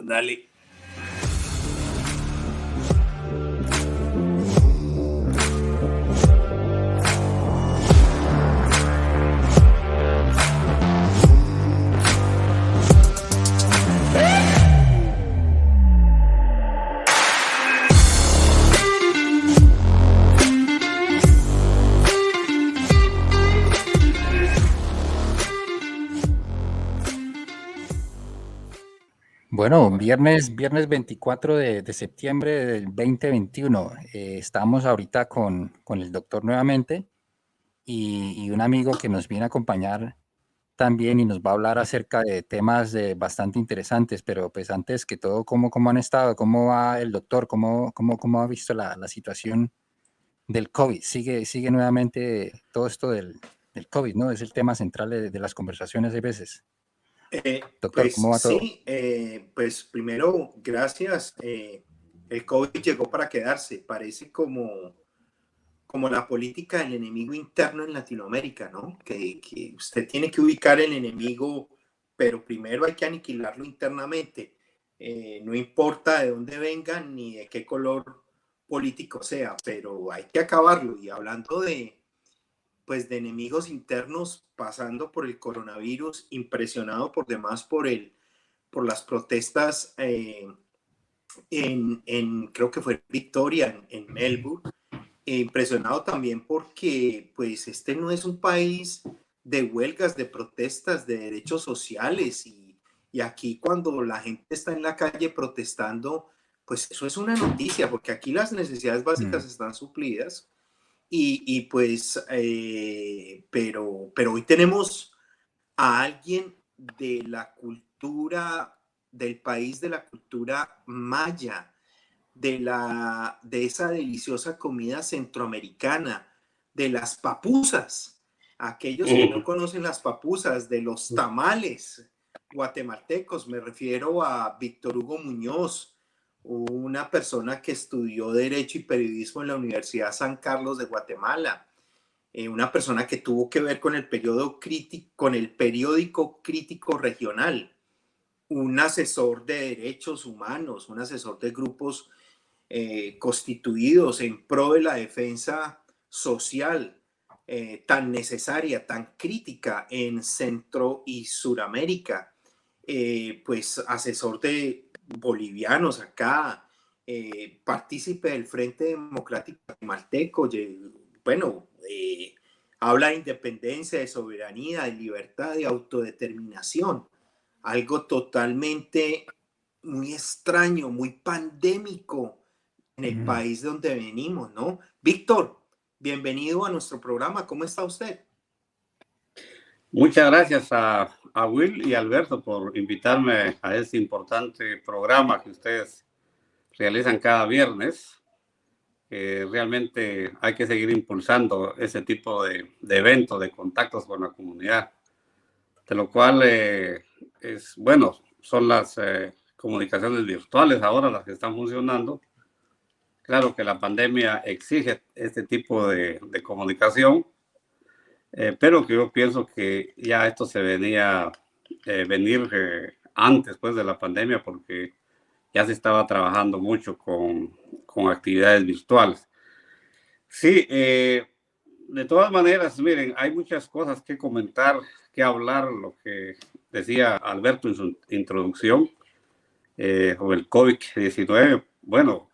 Dale. Bueno, viernes 24 de septiembre del 2021. Estamos ahorita con el doctor nuevamente y un amigo que nos viene a acompañar también y nos va a hablar acerca de temas bastante interesantes, pero pues antes que todo, ¿cómo han estado? ¿Cómo va el doctor? ¿Cómo ha visto la situación del COVID? Sigue nuevamente todo esto del COVID, ¿no? Es el tema central de las conversaciones de veces. Doctor, Pues ¿cómo va todo? sí, pues primero, gracias. El COVID llegó para quedarse. Parece como la política del enemigo interno en Latinoamérica, ¿no? Que usted tiene que ubicar el enemigo, pero primero hay que aniquilarlo internamente. No importa de dónde vengan ni de qué color político sea, pero hay que acabarlo. Y hablando pues de enemigos internos, pasando por el coronavirus, impresionado por demás por las protestas creo que fue Victoria, en Melbourne. Impresionado también porque pues este no es un país de huelgas, de protestas, de derechos sociales y aquí cuando la gente está en la calle protestando, pues eso es una noticia porque aquí las necesidades básicas están suplidas pues, pero hoy tenemos a alguien de la cultura, del país de la cultura maya, de esa deliciosa comida centroamericana, de las papusas, aquellos que no conocen las papusas, de los tamales guatemaltecos, me refiero a Víctor Hugo Muñoz, una persona que estudió Derecho y Periodismo en la Universidad San Carlos de Guatemala, una persona que tuvo que ver con el periódico crítico regional, un asesor de derechos humanos, un asesor de grupos constituidos en pro de la defensa social tan necesaria, tan crítica en Centro y Suramérica, pues asesor de bolivianos acá, partícipe del Frente Democrático Guatemalteco, bueno, habla de independencia, de soberanía, de libertad, de autodeterminación, algo totalmente muy extraño, muy pandémico en el país de donde venimos, ¿no? Víctor, bienvenido a nuestro programa. ¿Cómo está usted? Muchas gracias a Will y Alberto por invitarme a este importante programa que ustedes realizan cada viernes. Realmente hay que seguir impulsando ese tipo de eventos, de contactos con la comunidad, de lo cual bueno, son las comunicaciones virtuales ahora las que están funcionando. Claro que la pandemia exige este tipo de comunicación, pero que yo pienso que ya esto se venía venir antes pues, de la pandemia, porque ya se estaba trabajando mucho con actividades virtuales. Sí, de todas maneras, miren, hay muchas cosas que comentar, que hablar, lo que decía Alberto en su introducción sobre el COVID-19. Bueno,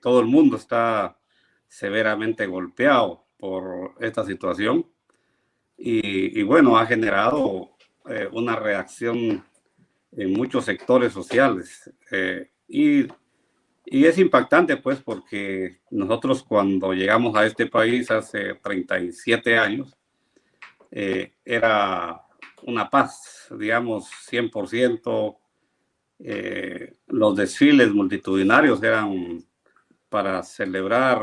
todo el mundo está severamente golpeado por esta situación y bueno, ha generado una reacción en muchos sectores sociales y es impactante pues porque nosotros cuando llegamos a este país hace 37 años era una paz, digamos, 100%. Los desfiles multitudinarios eran para celebrar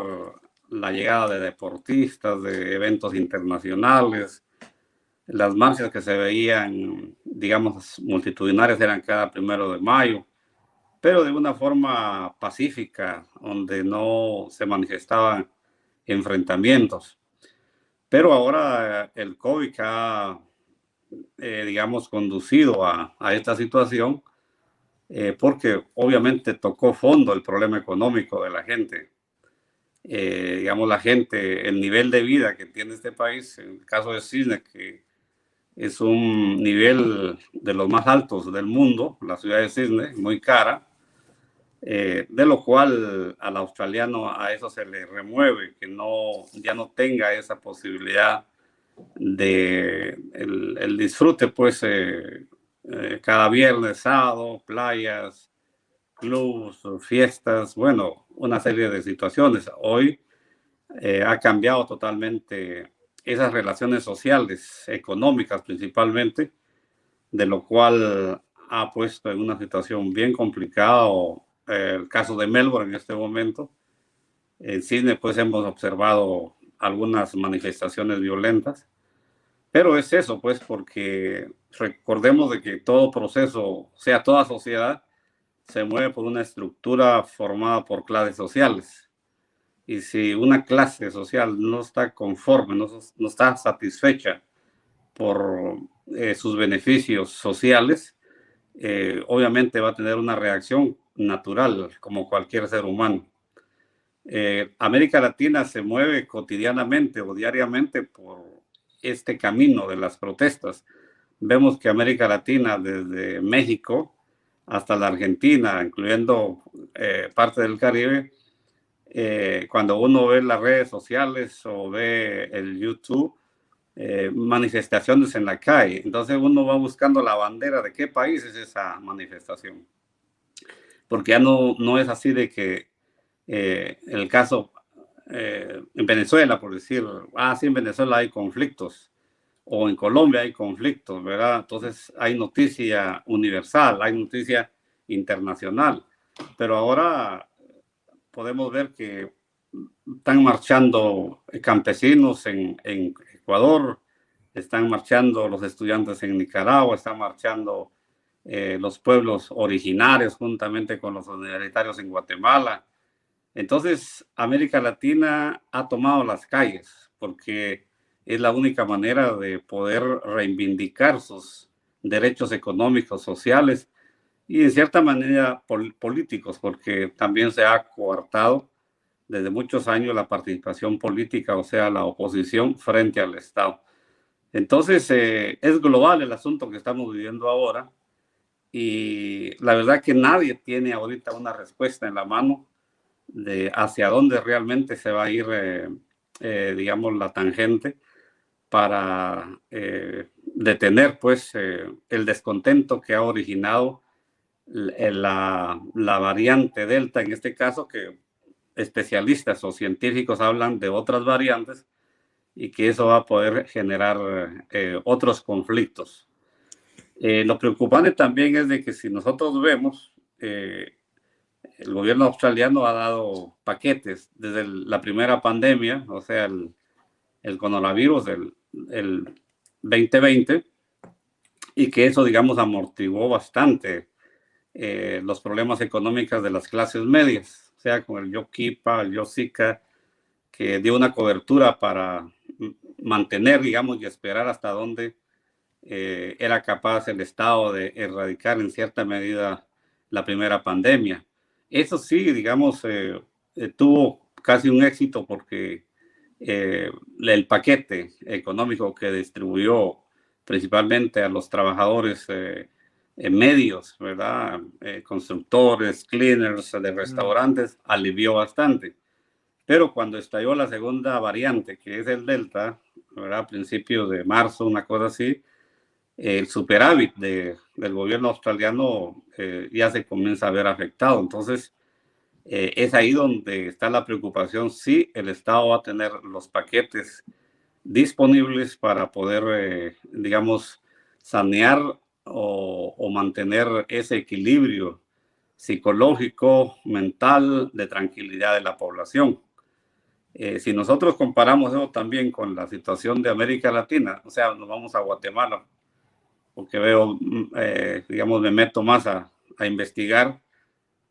la llegada de deportistas, de eventos internacionales. Las marchas que se veían, digamos, multitudinarias eran cada 1 de mayo, pero de una forma pacífica, donde no se manifestaban enfrentamientos. Pero ahora el COVID ha, digamos, conducido a esta situación porque obviamente tocó fondo el problema económico de la gente. Digamos, la gente, el nivel de vida que tiene este país, en el caso de Cisne, que es un nivel de los más altos del mundo, la ciudad de Cisne, muy cara, de lo cual al australiano a eso se le remueve, que ya no tenga esa posibilidad de el disfrute, pues, cada viernes, sábado, playas, clubs, fiestas, bueno, una serie de situaciones. Hoy ha cambiado totalmente esas relaciones sociales, económicas principalmente, de lo cual ha puesto en una situación bien complicada el caso de Melbourne en este momento. En Sydney pues hemos observado algunas manifestaciones violentas, pero es eso pues porque recordemos de que todo proceso, o sea, toda sociedad se mueve por una estructura formada por clases sociales. Y si una clase social no está conforme, no está satisfecha por sus beneficios sociales, obviamente va a tener una reacción natural como cualquier ser humano. América Latina se mueve cotidianamente o diariamente por este camino de las protestas. Vemos que América Latina, desde México hasta la Argentina, incluyendo parte del Caribe, cuando uno ve las redes sociales o ve el YouTube, manifestaciones en la calle, entonces uno va buscando la bandera de qué país es esa manifestación, porque ya no es así de que el caso en Venezuela, por decir, sí, en Venezuela hay conflictos, o en Colombia hay conflictos, ¿verdad? Entonces hay noticia universal, hay noticia internacional, pero ahora podemos ver que están marchando campesinos en Ecuador, están marchando los estudiantes en Nicaragua, están marchando los pueblos originarios juntamente con los universitarios en Guatemala. Entonces, América Latina ha tomado las calles porque es la única manera de poder reivindicar sus derechos económicos, sociales y en cierta manera políticos, porque también se ha coartado desde muchos años la participación política, o sea, la oposición frente al Estado. Entonces, es global el asunto que estamos viviendo ahora y la verdad que nadie tiene ahorita una respuesta en la mano de hacia dónde realmente se va a ir, digamos, la tangente para detener, pues, el descontento que ha originado la variante Delta, en este caso, que especialistas o científicos hablan de otras variantes y que eso va a poder generar otros conflictos. Lo preocupante también es de que si nosotros vemos, el gobierno australiano ha dado paquetes desde la primera pandemia, o sea, el coronavirus del 2020, y que eso, digamos, amortiguó bastante los problemas económicos de las clases medias, o sea, con el YoKipa, el YoSika, que dio una cobertura para mantener, digamos, y esperar hasta dónde era capaz el Estado de erradicar en cierta medida la primera pandemia. Eso sí, digamos, tuvo casi un éxito porque el paquete económico que distribuyó principalmente a los trabajadores medios, ¿verdad? Constructores, cleaners de restaurantes, alivió bastante. Pero cuando estalló la segunda variante, que es el Delta, ¿verdad? A principios de marzo, una cosa así, el superávit del gobierno australiano ya se comienza a ver afectado. Entonces, es ahí donde está la preocupación si el Estado va a tener los paquetes disponibles para poder, digamos, sanear o mantener ese equilibrio psicológico, mental, de tranquilidad de la población. Si nosotros comparamos eso también con la situación de América Latina, o sea, nos vamos a Guatemala, porque veo, digamos, me meto más a investigar.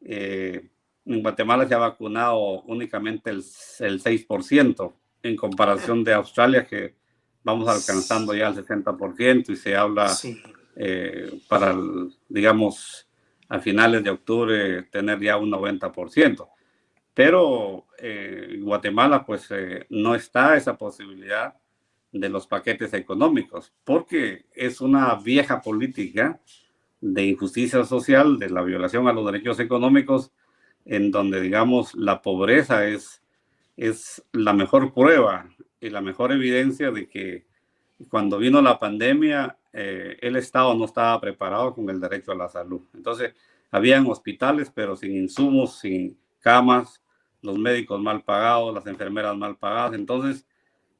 En Guatemala se ha vacunado únicamente el 6% en comparación de Australia, que vamos alcanzando ya el 60%, y se habla para, digamos, a finales de octubre tener ya un 90%. Pero en Guatemala pues no está esa posibilidad de los paquetes económicos, porque es una vieja política de injusticia social, de la violación a los derechos económicos, en donde, digamos, la pobreza es la mejor prueba y la mejor evidencia de que cuando vino la pandemia, el Estado no estaba preparado con el derecho a la salud. Entonces, habían hospitales, pero sin insumos, sin camas, los médicos mal pagados, las enfermeras mal pagadas. Entonces,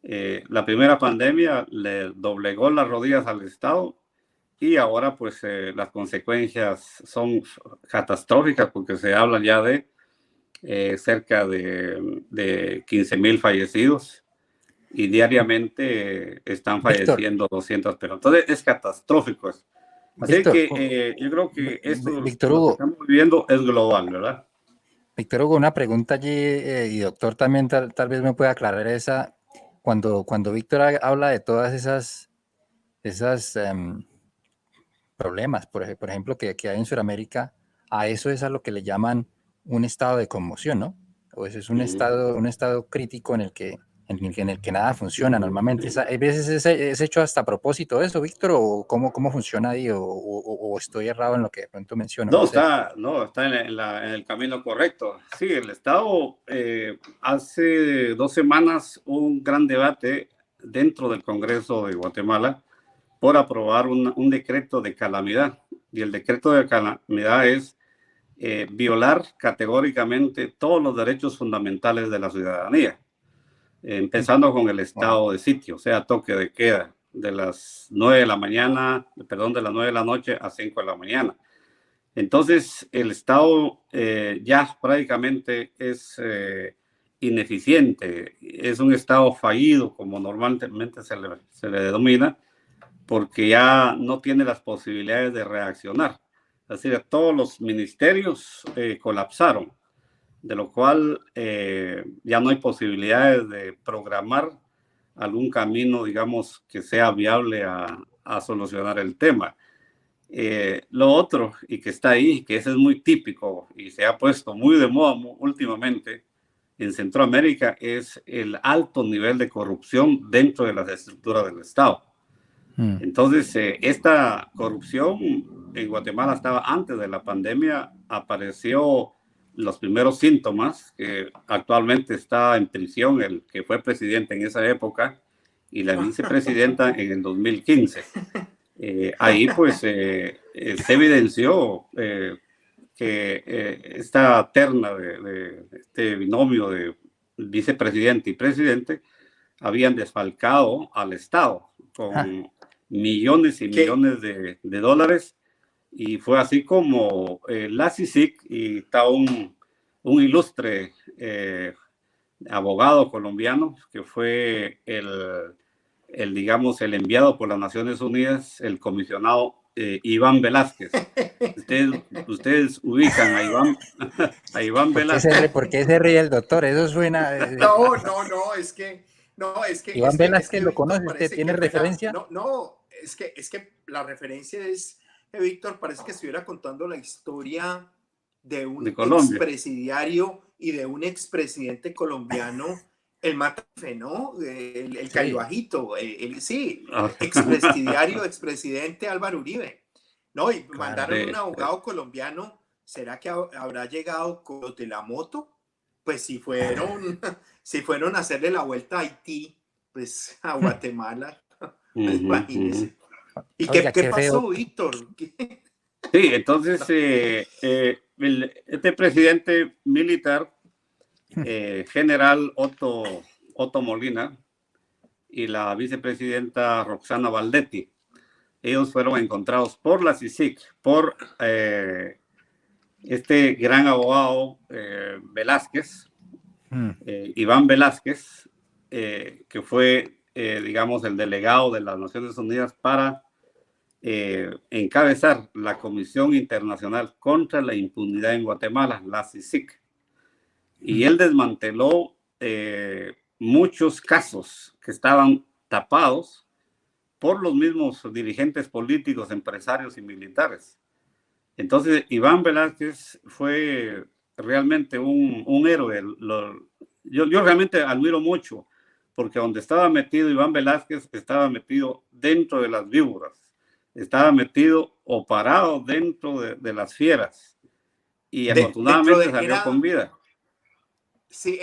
la primera pandemia le doblegó las rodillas al Estado y ahora pues las consecuencias son catastróficas porque se habla ya de cerca de 15,000 fallecidos y diariamente están Víctor, falleciendo 200 personas. Entonces es catastrófico eso. Así Víctor, que yo creo que esto, Víctor lo que Hugo, estamos viviendo es global, ¿verdad? Víctor Hugo, una pregunta allí, y doctor también tal vez me pueda aclarar esa. Cuando Víctor habla de todas esas problemas, por ejemplo, que hay en Sudamérica, a eso es a lo que le llaman un estado de conmoción, ¿no? O eso es un estado crítico en el que nada funciona normalmente. ¿Hay veces es hecho hasta a propósito eso, Víctor? ¿O cómo funciona ahí? ¿O estoy errado en lo que de pronto menciono? No, No sé. está en el camino correcto. Sí, el Estado hace 2 semanas hubo un gran debate dentro del Congreso de Guatemala por aprobar un decreto de calamidad. Y el decreto de calamidad es violar categóricamente todos los derechos fundamentales de la ciudadanía, empezando con el Wow. estado de sitio, o sea, toque de queda de las 9 de la mañana, perdón, de las 9 de la noche a 5 de la mañana. Entonces, el Estado ya prácticamente es ineficiente, es un Estado fallido, como normalmente se le denomina, porque ya no tiene las posibilidades de reaccionar. Es decir, todos los ministerios colapsaron, de lo cual ya no hay posibilidades de programar algún camino, digamos, que sea viable a solucionar el tema. Lo otro, y que está ahí, que ese es muy típico y se ha puesto muy de moda últimamente en Centroamérica, es el alto nivel de corrupción dentro de las estructuras del Estado. Entonces, esta corrupción en Guatemala estaba antes de la pandemia, apareció los primeros síntomas, que actualmente está en prisión el que fue presidente en esa época y la vicepresidenta en el 2015. Ahí pues se evidenció que esta terna de este binomio de vicepresidente y presidente habían desfalcado al Estado con millones y millones de dólares, y fue así como la CICIG, y está un ilustre abogado colombiano que fue digamos, el enviado por las Naciones Unidas, el comisionado Iván Velázquez. Ustedes ubican a Iván Velázquez. ¿Por qué se ríe el doctor? Eso suena. No, Iván es Velázquez que lo Víctor conoce, ¿usted parece tiene que fuera, referencia? es que la referencia es que Víctor parece que estuviera contando la historia de De un Colombia. expresidiario y de un expresidente colombiano, el Matafe, ¿no? El Sí. Caibajito, sí, expresidiario, expresidente Álvaro Uribe, ¿no? Y Claro. mandaron un abogado colombiano. ¿Será que habrá llegado con los de la moto? Pues si fueron, si fueron a hacerle la vuelta a Haití, pues a Guatemala, imagínese. ¿Y Oiga, qué qué pasó, feo. Víctor? Sí, entonces este presidente militar, general Otto Molina, y la vicepresidenta Roxana Valdetti, ellos fueron encontrados por la CICIG, por este gran abogado Velázquez, Iván Velázquez, que fue, digamos, el delegado de las Naciones Unidas para encabezar la Comisión Internacional contra la Impunidad en Guatemala, la CICIG. Y él desmanteló muchos casos que estaban tapados por los mismos dirigentes políticos, empresarios y militares. Entonces, Iván Velázquez fue realmente un héroe. Yo realmente admiro mucho, porque donde estaba metido Iván Velázquez, estaba metido dentro de las víboras, estaba metido o parado dentro de las fieras, y Dentro afortunadamente de, salió con vida. sí,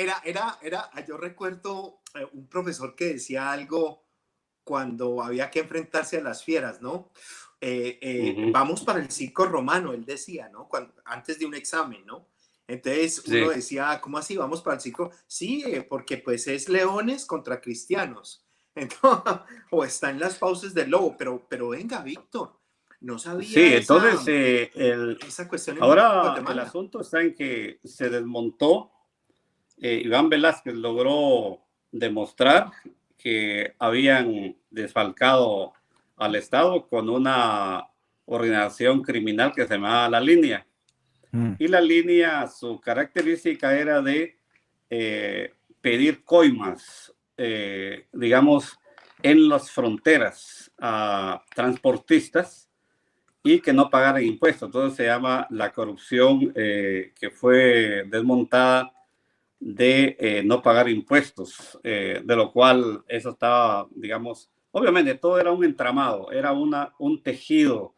yo recuerdo un profesor que decía algo cuando había que enfrentarse a las fieras, ¿no? Vamos para el circo romano, él decía, ¿no? Antes de un examen, ¿no? Entonces uno Sí. decía, ¿cómo así? Vamos para el circo. Sí, porque pues es leones contra cristianos. Entonces, o está en las fauces del lobo, pero venga, Víctor, no Sí, sabía entonces esa cuestión en ahora el Guatemala. asunto está en que se desmontó. Iván Velázquez logró demostrar que habían desfalcado al Estado con una organización criminal que se llamaba La Línea. Y La Línea, su característica era de pedir coimas, digamos, en las fronteras a transportistas y que no pagaran impuestos. Entonces se llama la corrupción que fue desmontada de no pagar impuestos, de lo cual eso estaba, digamos, obviamente todo era un entramado, era un tejido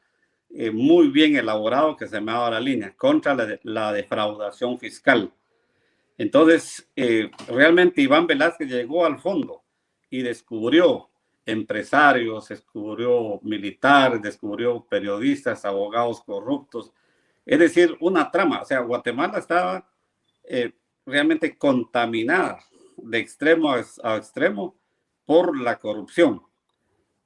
muy bien elaborado que se llamaba La Línea contra la defraudación fiscal. Entonces, realmente Iván Velázquez llegó al fondo y descubrió empresarios, descubrió militares, descubrió periodistas, abogados corruptos, es decir, una trama. O sea, Guatemala estaba eh, realmente contaminada de extremo a extremo por la corrupción.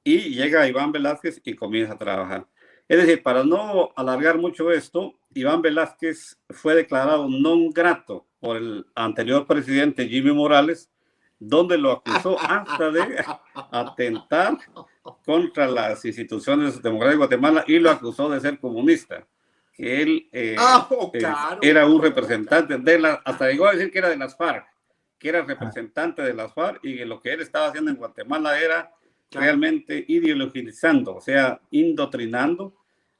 Y llega Iván Velázquez y comienza a trabajar. Es decir, para no alargar mucho esto, Iván Velázquez fue declarado non grato por el anterior presidente Jimmy Morales, donde lo acusó hasta de atentar contra las instituciones democráticas de Guatemala y lo acusó de ser comunista. Que él Claro. era un representante de hasta llegó a decir que era de las FARC, que era representante de las FARC y que lo que él estaba haciendo en Guatemala era realmente ideologizando, o sea, indoctrinando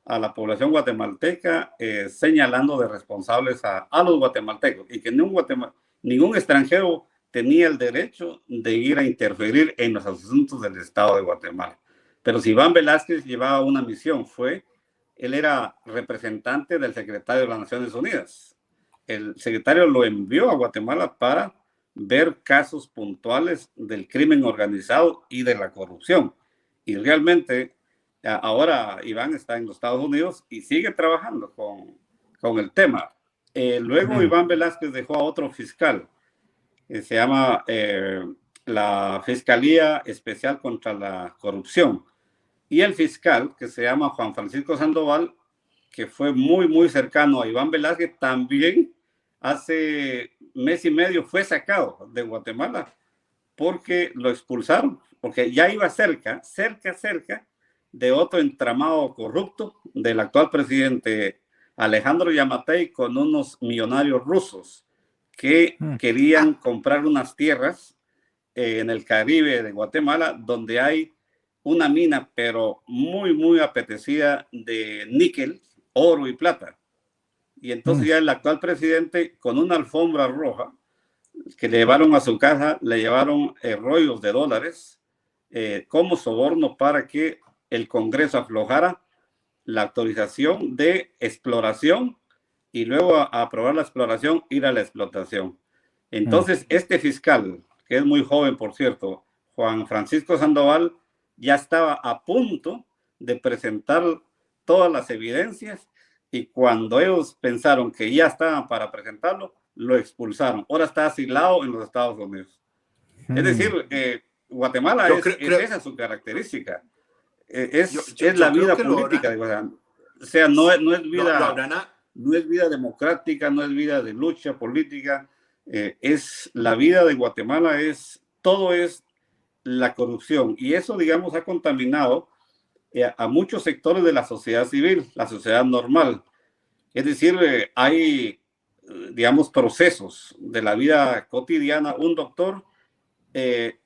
a la población guatemalteca, señalando de responsables a los guatemaltecos y que ningún extranjero tenía el derecho de ir a interferir en los asuntos del Estado de Guatemala. Pero si Iván Velázquez llevaba una misión, él era representante del secretario de las Naciones Unidas. El secretario lo envió a Guatemala para ver casos puntuales del crimen organizado y de la corrupción. Y realmente ahora Iván está en los Estados Unidos y sigue trabajando con el tema. Luego Iván Velázquez dejó a otro fiscal, se llama la Fiscalía Especial contra la Corrupción. Y el fiscal, que se llama Juan Francisco Sandoval, que fue muy cercano a Iván Velázquez, también hace mes y medio fue sacado de Guatemala porque lo expulsaron, porque ya iba cerca de otro entramado corrupto del actual presidente Alejandro Yamatei con unos millonarios rusos que querían comprar unas tierras en el Caribe de Guatemala donde hay una mina, pero muy apetecida de níquel, oro y plata. Y entonces ya el actual presidente, con una alfombra roja que le llevaron a su casa, le llevaron rollos de dólares como soborno para que el Congreso aflojara la autorización de exploración y luego a aprobar la exploración, ir a la explotación. Entonces, este fiscal, que es muy joven, por cierto, Juan Francisco Sandoval, ya estaba a punto de presentar todas las evidencias y cuando ellos pensaron que ya estaban para presentarlo, lo expulsaron. Ahora está asilado en los Estados Unidos. Es decir, Guatemala esa su característica. Es la vida política de Guatemala. O sea, no es vida democrática, no es vida de lucha política. Es la vida de Guatemala, todo es la corrupción. Y eso, digamos, ha contaminado a muchos sectores de la sociedad civil, la sociedad normal. Es decir, hay, digamos, procesos de la vida cotidiana. Un doctor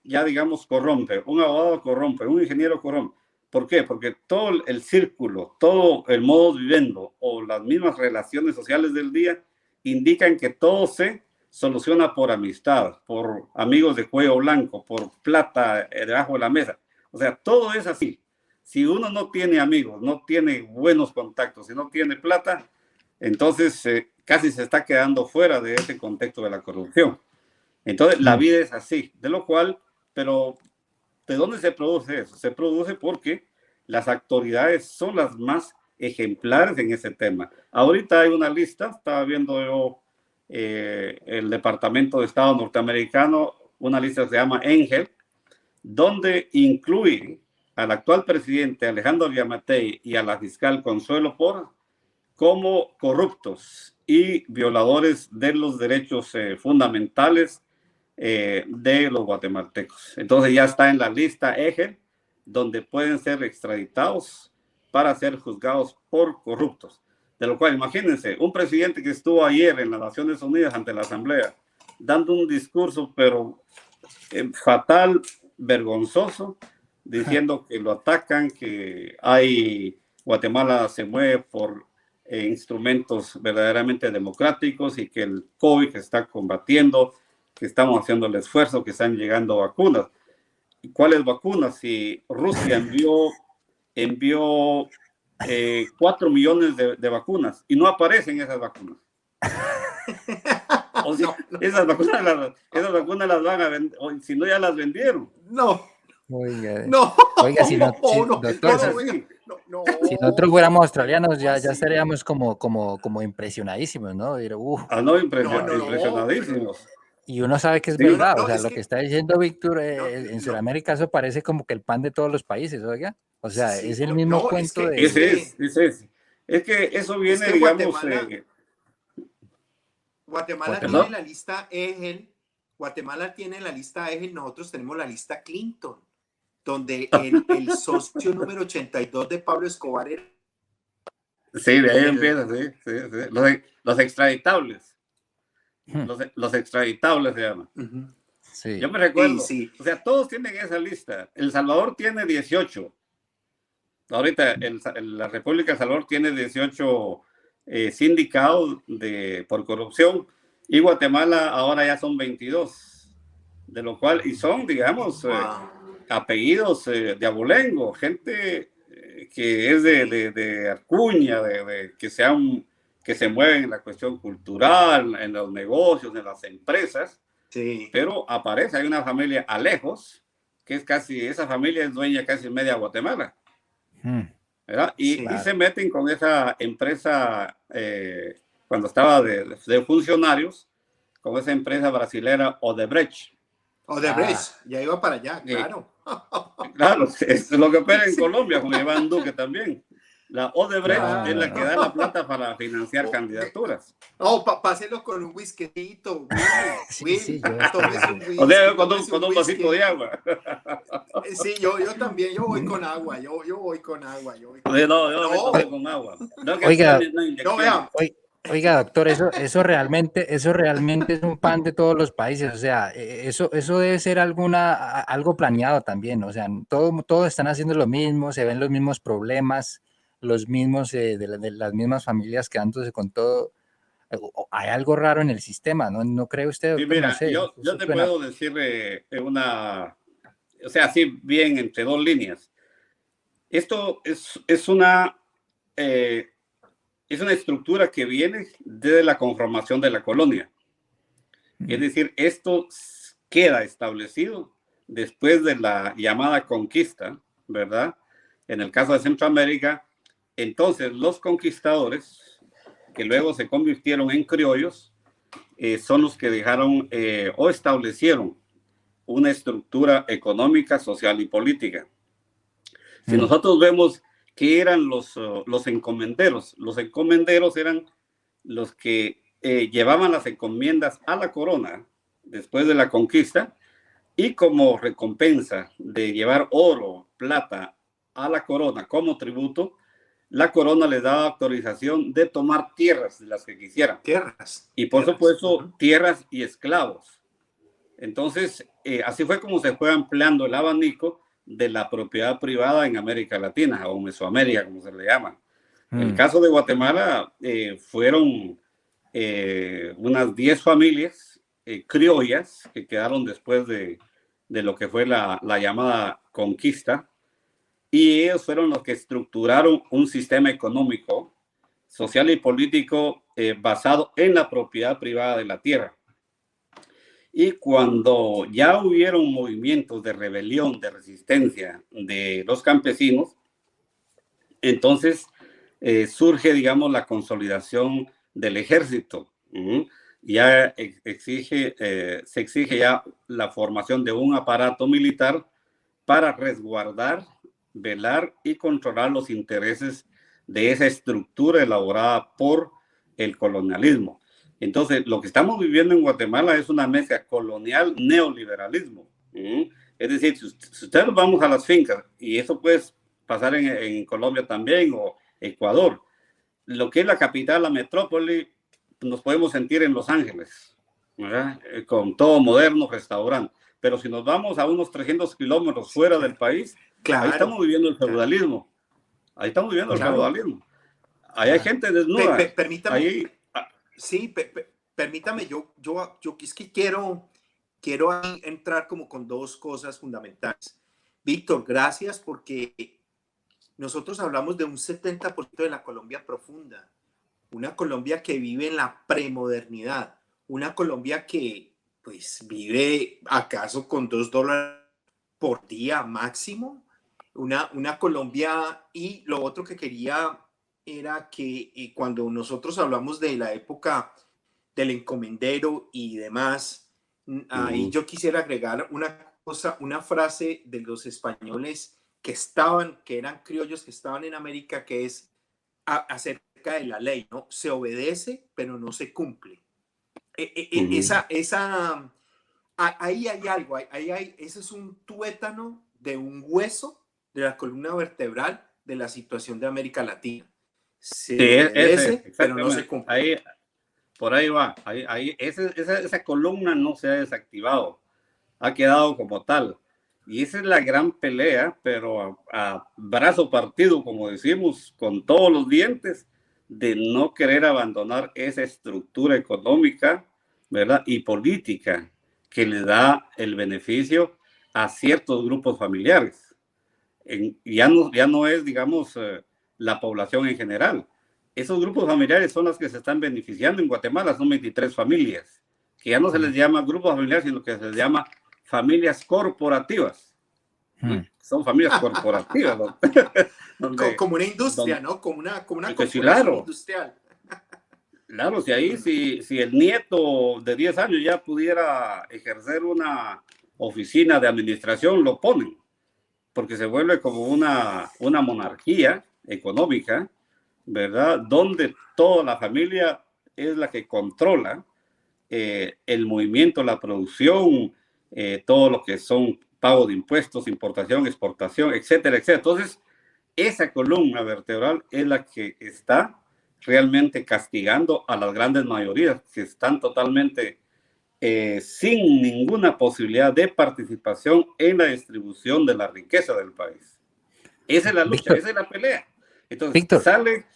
ya, digamos, corrompe, un abogado corrompe, un ingeniero corrompe, ¿Por qué? Porque todo el círculo, todo el modo viviendo o las mismas relaciones sociales del día indican que todo se soluciona por amistad, por amigos de cuello blanco, por plata debajo de la mesa. O sea, todo es así. Si uno no tiene amigos, no tiene buenos contactos, si no tiene plata, entonces casi se está quedando fuera de ese contexto de la corrupción. Entonces, la vida es así, de lo cual, pero ¿de dónde se produce eso? Se produce porque las autoridades son las más ejemplares en ese tema. Ahorita hay una lista, estaba viendo yo el Departamento de Estado norteamericano, una lista que se llama Engel, donde incluye al actual presidente Alejandro Giammattei y a la fiscal Consuelo Porras como corruptos y violadores de los derechos fundamentales de los guatemaltecos. Entonces ya está en la lista Egel, donde pueden ser extraditados para ser juzgados por corruptos. De lo cual, imagínense, un presidente que estuvo ayer en las Naciones Unidas ante la Asamblea, dando un discurso, pero fatal, vergonzoso, diciendo que lo atacan, que Guatemala se mueve por instrumentos verdaderamente democráticos y que el COVID que está combatiendo, que estamos haciendo el esfuerzo, que están llegando vacunas. ¿Y cuáles vacunas? Si Rusia envió 4 millones de vacunas y no aparecen esas vacunas. O sea, esas vacunas las van a vender, si no ya las vendieron. Oiga, si nosotros fuéramos australianos ya estaríamos como impresionadísimos, ¿no? Impresionadísimos. Y uno sabe que es verdad, o sea, lo que está diciendo Víctor, en Sudamérica eso parece como que el pan de todos los países, oiga. O sea, es el mismo cuento de... Es que eso viene, digamos... Guatemala tiene la lista Egel, nosotros tenemos la lista Clinton, donde el socio número 82 de Pablo Escobar era... Sí, de ahí empieza, sí. Los extraditables. Los extraditables se llaman. Sí. Yo me recuerdo, o sea, todos tienen esa lista. El Salvador tiene 18. Ahorita la República de El Salvador tiene 18 sindicados por corrupción y Guatemala ahora ya son 22. De lo cual, y son, digamos, apellidos de abolengo, gente que es de Acuña, que se mueven en la cuestión cultural, en los negocios, en las empresas, pero hay una familia Alejos, que es esa familia es dueña casi media Guatemala, ¿verdad? Y se meten con esa empresa, cuando estaba de funcionarios, con esa empresa brasilera Odebrecht. Ya iba para allá, claro. Claro, es lo que opera en Colombia, con Iván Duque también. La Odebrecht es la que da la plata para financiar candidaturas. Páselo con un whiskycito. O sea, con un vasito de agua. Sí, yo también, yo voy con agua. Yo voy con agua. Yo voy con agua. Oiga, doctor, eso realmente es un pan de todos los países, o sea, eso debe ser algo planeado también, o sea, todos están haciendo lo mismo, se ven los mismos problemas, los mismos de las mismas familias quedándose con todo. Hay algo raro en el sistema, ¿no cree usted, doctor? Sí, mira, no sé, yo te puedo decir o sea, así bien entre dos líneas. Esto es una estructura que viene desde la conformación de la colonia. Es decir, esto queda establecido después de la llamada conquista, ¿verdad? En el caso de Centroamérica, entonces los conquistadores, que luego se convirtieron en criollos, son los que dejaron o establecieron una estructura económica, social y política. Si nosotros vemos que eran los encomenderos. Los encomenderos eran los que llevaban las encomiendas a la corona después de la conquista y como recompensa de llevar oro, plata a la corona como tributo, la corona les daba autorización de tomar tierras de las que quisieran. Y por supuesto, tierras y esclavos. Entonces, así fue como se fue ampliando el abanico de la propiedad privada en América Latina o Mesoamérica, como se le llama. El caso de Guatemala fueron unas 10 familias criollas que quedaron después de lo que fue la llamada conquista, y ellos fueron los que estructuraron un sistema económico, social y político basado en la propiedad privada de la tierra. Y cuando ya hubieron movimientos de rebelión, de resistencia de los campesinos, entonces surge, digamos, la consolidación del ejército. Ya se exige ya la formación de un aparato militar para resguardar, velar y controlar los intereses de esa estructura elaborada por el colonialismo. Entonces, lo que estamos viviendo en Guatemala es una mezcla colonial neoliberalismo. Es decir, si ustedes vamos a las fincas, y eso puede pasar en Colombia también o Ecuador, lo que es la capital, la metrópoli, nos podemos sentir en Los Ángeles, ¿verdad? Con todo moderno, restaurante. Pero si nos vamos a unos 300 kilómetros fuera del país, claro, ahí estamos viviendo el feudalismo. Ahí estamos viviendo el feudalismo. Ahí hay gente desnuda. Permítame. Ahí, sí, permítame, yo es que quiero ahí entrar como con dos cosas fundamentales. Víctor, gracias, porque nosotros hablamos de un 70% de la Colombia profunda, una Colombia que vive en la premodernidad, una Colombia que pues vive acaso con $2 por día máximo, una Colombia. Y lo otro que quería era que cuando nosotros hablamos de la época del encomendero y demás, ahí yo quisiera agregar una frase de los españoles que eran criollos, que estaban en América, que es acerca de la ley, ¿no? Se obedece, pero no se cumple. Ahí hay algo, ese es un tuétano de un hueso de la columna vertebral de la situación de América Latina. Se obedece, pero no se cumple. Por ahí va. Esa columna no se ha desactivado, ha quedado como tal. Y esa es la gran pelea, pero a brazo partido, como decimos, con todos los dientes, de no querer abandonar esa estructura económica, ¿verdad? Y política que le da el beneficio a ciertos grupos familiares. Ya no es, digamos, la población en general. Esos grupos familiares son los que se están beneficiando en Guatemala, son 23 familias, que ya no se les llama grupos familiares, sino que se les llama familias corporativas. Son familias corporativas. Como una industria, ¿no? Como una corporación claro, industrial. Claro, si el nieto de 10 años ya pudiera ejercer una oficina de administración, lo ponen, porque se vuelve como una monarquía económica, ¿verdad? Donde toda la familia es la que controla el movimiento, la producción, todo lo que son pago de impuestos, importación, exportación, etcétera, etcétera. Entonces, esa columna vertebral es la que está realmente castigando a las grandes mayorías que están totalmente sin ninguna posibilidad de participación en la distribución de la riqueza del país. Esa es la lucha, Víctor, esa es la pelea. Entonces, Víctor, sale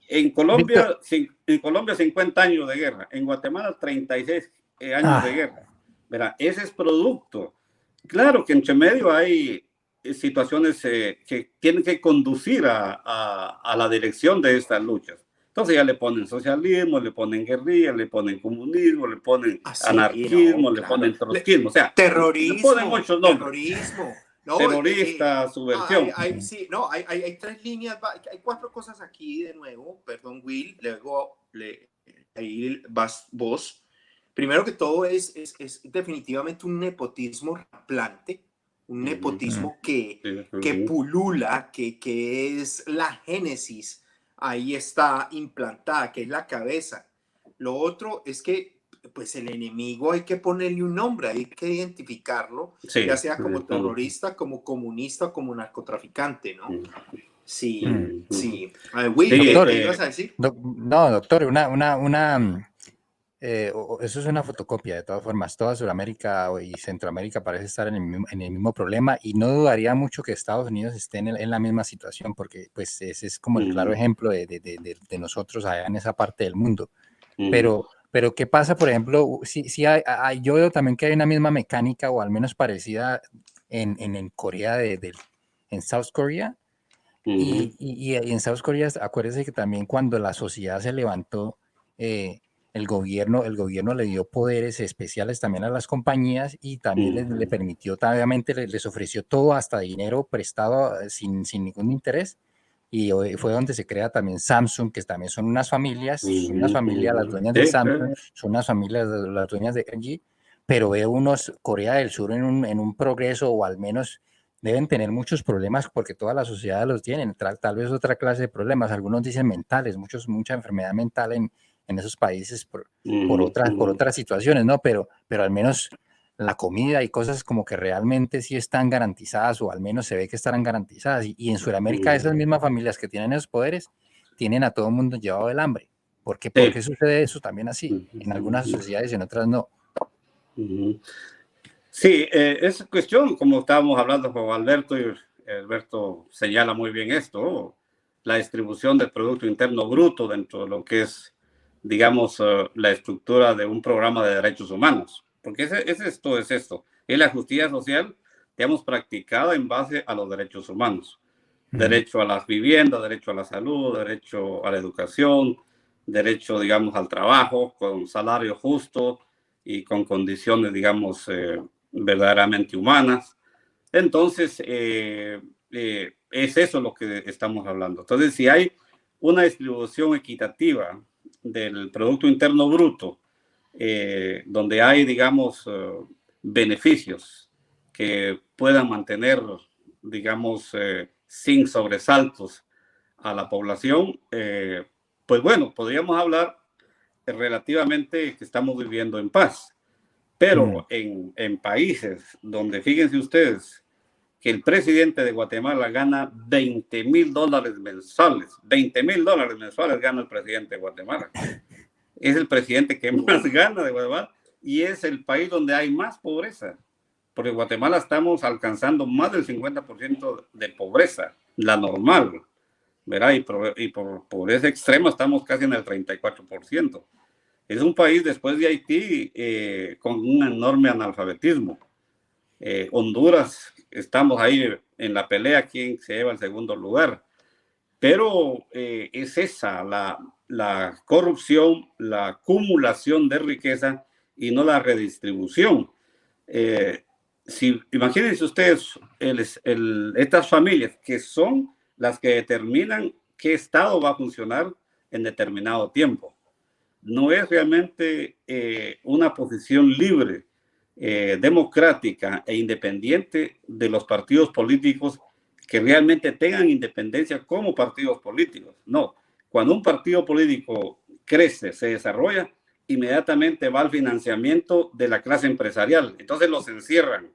en Colombia, en Colombia 50 años de guerra, en Guatemala 36 años de guerra. Verá, ese es producto. Claro que entre medio hay situaciones que tienen que conducir a la dirección de estas luchas. Entonces ya le ponen socialismo, le ponen guerrilla, le ponen comunismo, le ponen anarquismo, le ponen trotskismo, o sea, terrorismo, le ponen muchos nombres. Terrorismo. No, terrorista, subversión. Hay 3 líneas, hay 4 cosas aquí de nuevo, perdón Will, luego ahí vas vos. Primero que todo es definitivamente un nepotismo ramplante, un nepotismo que pulula, que es la génesis, ahí está implantada, que es la cabeza. Lo otro es que pues el enemigo hay que ponerle un nombre, hay que identificarlo, ya sea como terrorista, como comunista, como narcotraficante, ¿no? Sí, sí. Will, ¿qué ibas a decir? No, doctor, eso es una fotocopia, de todas formas. Toda Sudamérica y Centroamérica parece estar en el mismo problema, y no dudaría mucho que Estados Unidos esté en la misma situación, porque pues ese es como el claro ejemplo de nosotros allá en esa parte del mundo. Pero ¿qué pasa, por ejemplo? Si yo veo también que hay una misma mecánica, o al menos parecida, en Corea, en South Korea. Y en South Korea, acuérdense que también cuando la sociedad se levantó, el gobierno le dio poderes especiales también a las compañías, y también le permitió, obviamente les ofreció todo, hasta dinero prestado, sin ningún interés. Y fue donde se crea también Samsung, que también son unas familias, las dueñas de Samsung, son unas familias, las dueñas de LG. Pero veo unos Corea del Sur en un progreso, o al menos deben tener muchos problemas, porque toda la sociedad los tiene, tal vez otra clase de problemas, algunos dicen mentales, mucha enfermedad mental en esos países por otras situaciones, ¿no? Pero al menos la comida y cosas como que realmente sí están garantizadas, o al menos se ve que estarán garantizadas. Y en Sudamérica, esas mismas familias que tienen esos poderes tienen a todo el mundo llevado del hambre. ¿Por qué sucede eso también así? En algunas sociedades y en otras no. Sí, es cuestión, como estábamos hablando con Alberto, y Alberto señala muy bien esto, la distribución del Producto Interno Bruto dentro de lo que es, digamos, la estructura de un programa de derechos humanos. Porque es esto, es la justicia social, digamos, practicada en base a los derechos humanos. Derecho a las viviendas, derecho a la salud, derecho a la educación, derecho, digamos, al trabajo con salario justo y con condiciones, digamos, verdaderamente humanas. Entonces, es eso lo que estamos hablando. Entonces, si hay una distribución equitativa del Producto Interno Bruto, donde hay, digamos, beneficios que puedan mantener, digamos, sin sobresaltos a la población, pues bueno, podríamos hablar relativamente que estamos viviendo en paz. Pero en países donde, fíjense ustedes, que el presidente de Guatemala gana $20,000 mensuales. $20,000 mensuales gana el presidente de Guatemala. Es el presidente que más gana de Guatemala, y es el país donde hay más pobreza. Porque en Guatemala estamos alcanzando más del 50% de pobreza, la normal, ¿verdad? Y por pobreza extrema estamos casi en el 34%. Es un país, después de Haití, con un enorme analfabetismo. Honduras, estamos ahí en la pelea, quién se lleva el segundo lugar. Pero es esa, la corrupción, la acumulación de riqueza y no la redistribución. Imagínense ustedes estas familias que son las que determinan qué Estado va a funcionar en determinado tiempo. No es realmente una posición libre, democrática e independiente de los partidos políticos que realmente tengan independencia como partidos políticos. No, cuando un partido político crece, se desarrolla, inmediatamente va al financiamiento de la clase empresarial. Entonces los encierran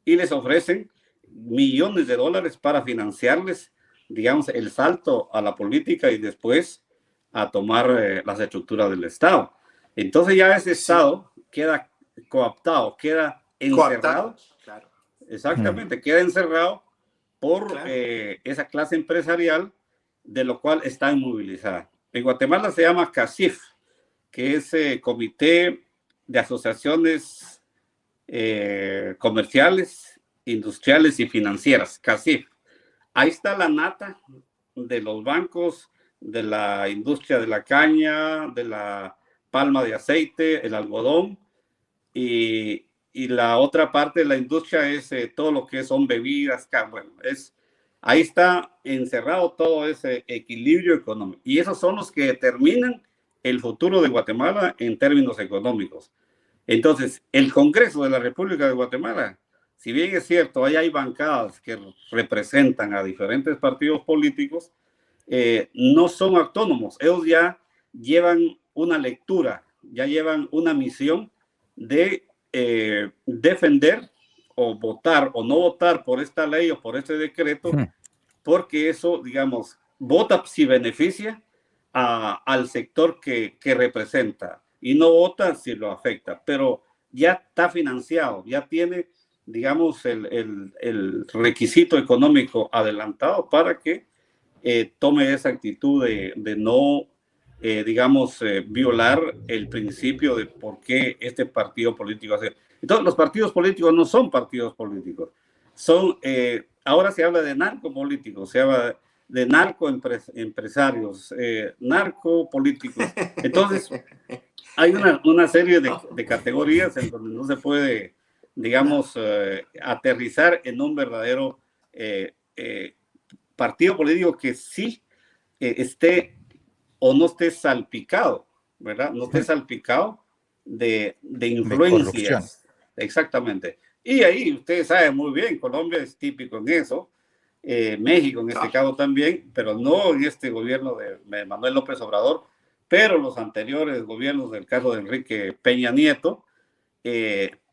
y les ofrecen millones de dólares para financiarles, digamos, el salto a la política y después a tomar las estructuras del Estado. Entonces ya ese Estado queda cooptado, queda encerrado. Claro. Exactamente, queda encerrado por esa clase empresarial, de lo cual está inmovilizada. En Guatemala se llama CACIF, que es Comité de Asociaciones Comerciales, Industriales y Financieras, CACIF. Ahí está la nata de los bancos, de la industria de la caña, de la palma de aceite, el algodón, y la otra parte de la industria es todo lo que son bebidas. Bueno, ahí está encerrado todo ese equilibrio económico, y esos son los que determinan el futuro de Guatemala en términos económicos. Entonces, el Congreso de la República de Guatemala, si bien es cierto, ahí hay bancadas que representan a diferentes partidos políticos, no son autónomos. Ellos ya llevan una lectura, ya llevan una misión de defender o votar o no votar por esta ley o por este decreto, porque eso, digamos, vota si beneficia al sector que representa. y no vota si lo afecta, pero ya está financiado, ya tiene, digamos, el requisito económico adelantado para que tome esa actitud de no, digamos, violar el principio de por qué este partido político hace. Entonces, los partidos políticos no son partidos políticos, son, ahora se habla de narcopolíticos, se habla de narcoempresarios, narcopolíticos. Entonces, hay una serie de categorías en donde no se puede, digamos, aterrizar en un verdadero partido político que sí esté o no esté salpicado, ¿verdad? No esté salpicado de influencias. Exactamente. Y ahí ustedes saben muy bien, Colombia es típico en eso, México en este caso también, pero no en este gobierno de Manuel López Obrador, pero los anteriores gobiernos, del caso de Enrique Peña Nieto,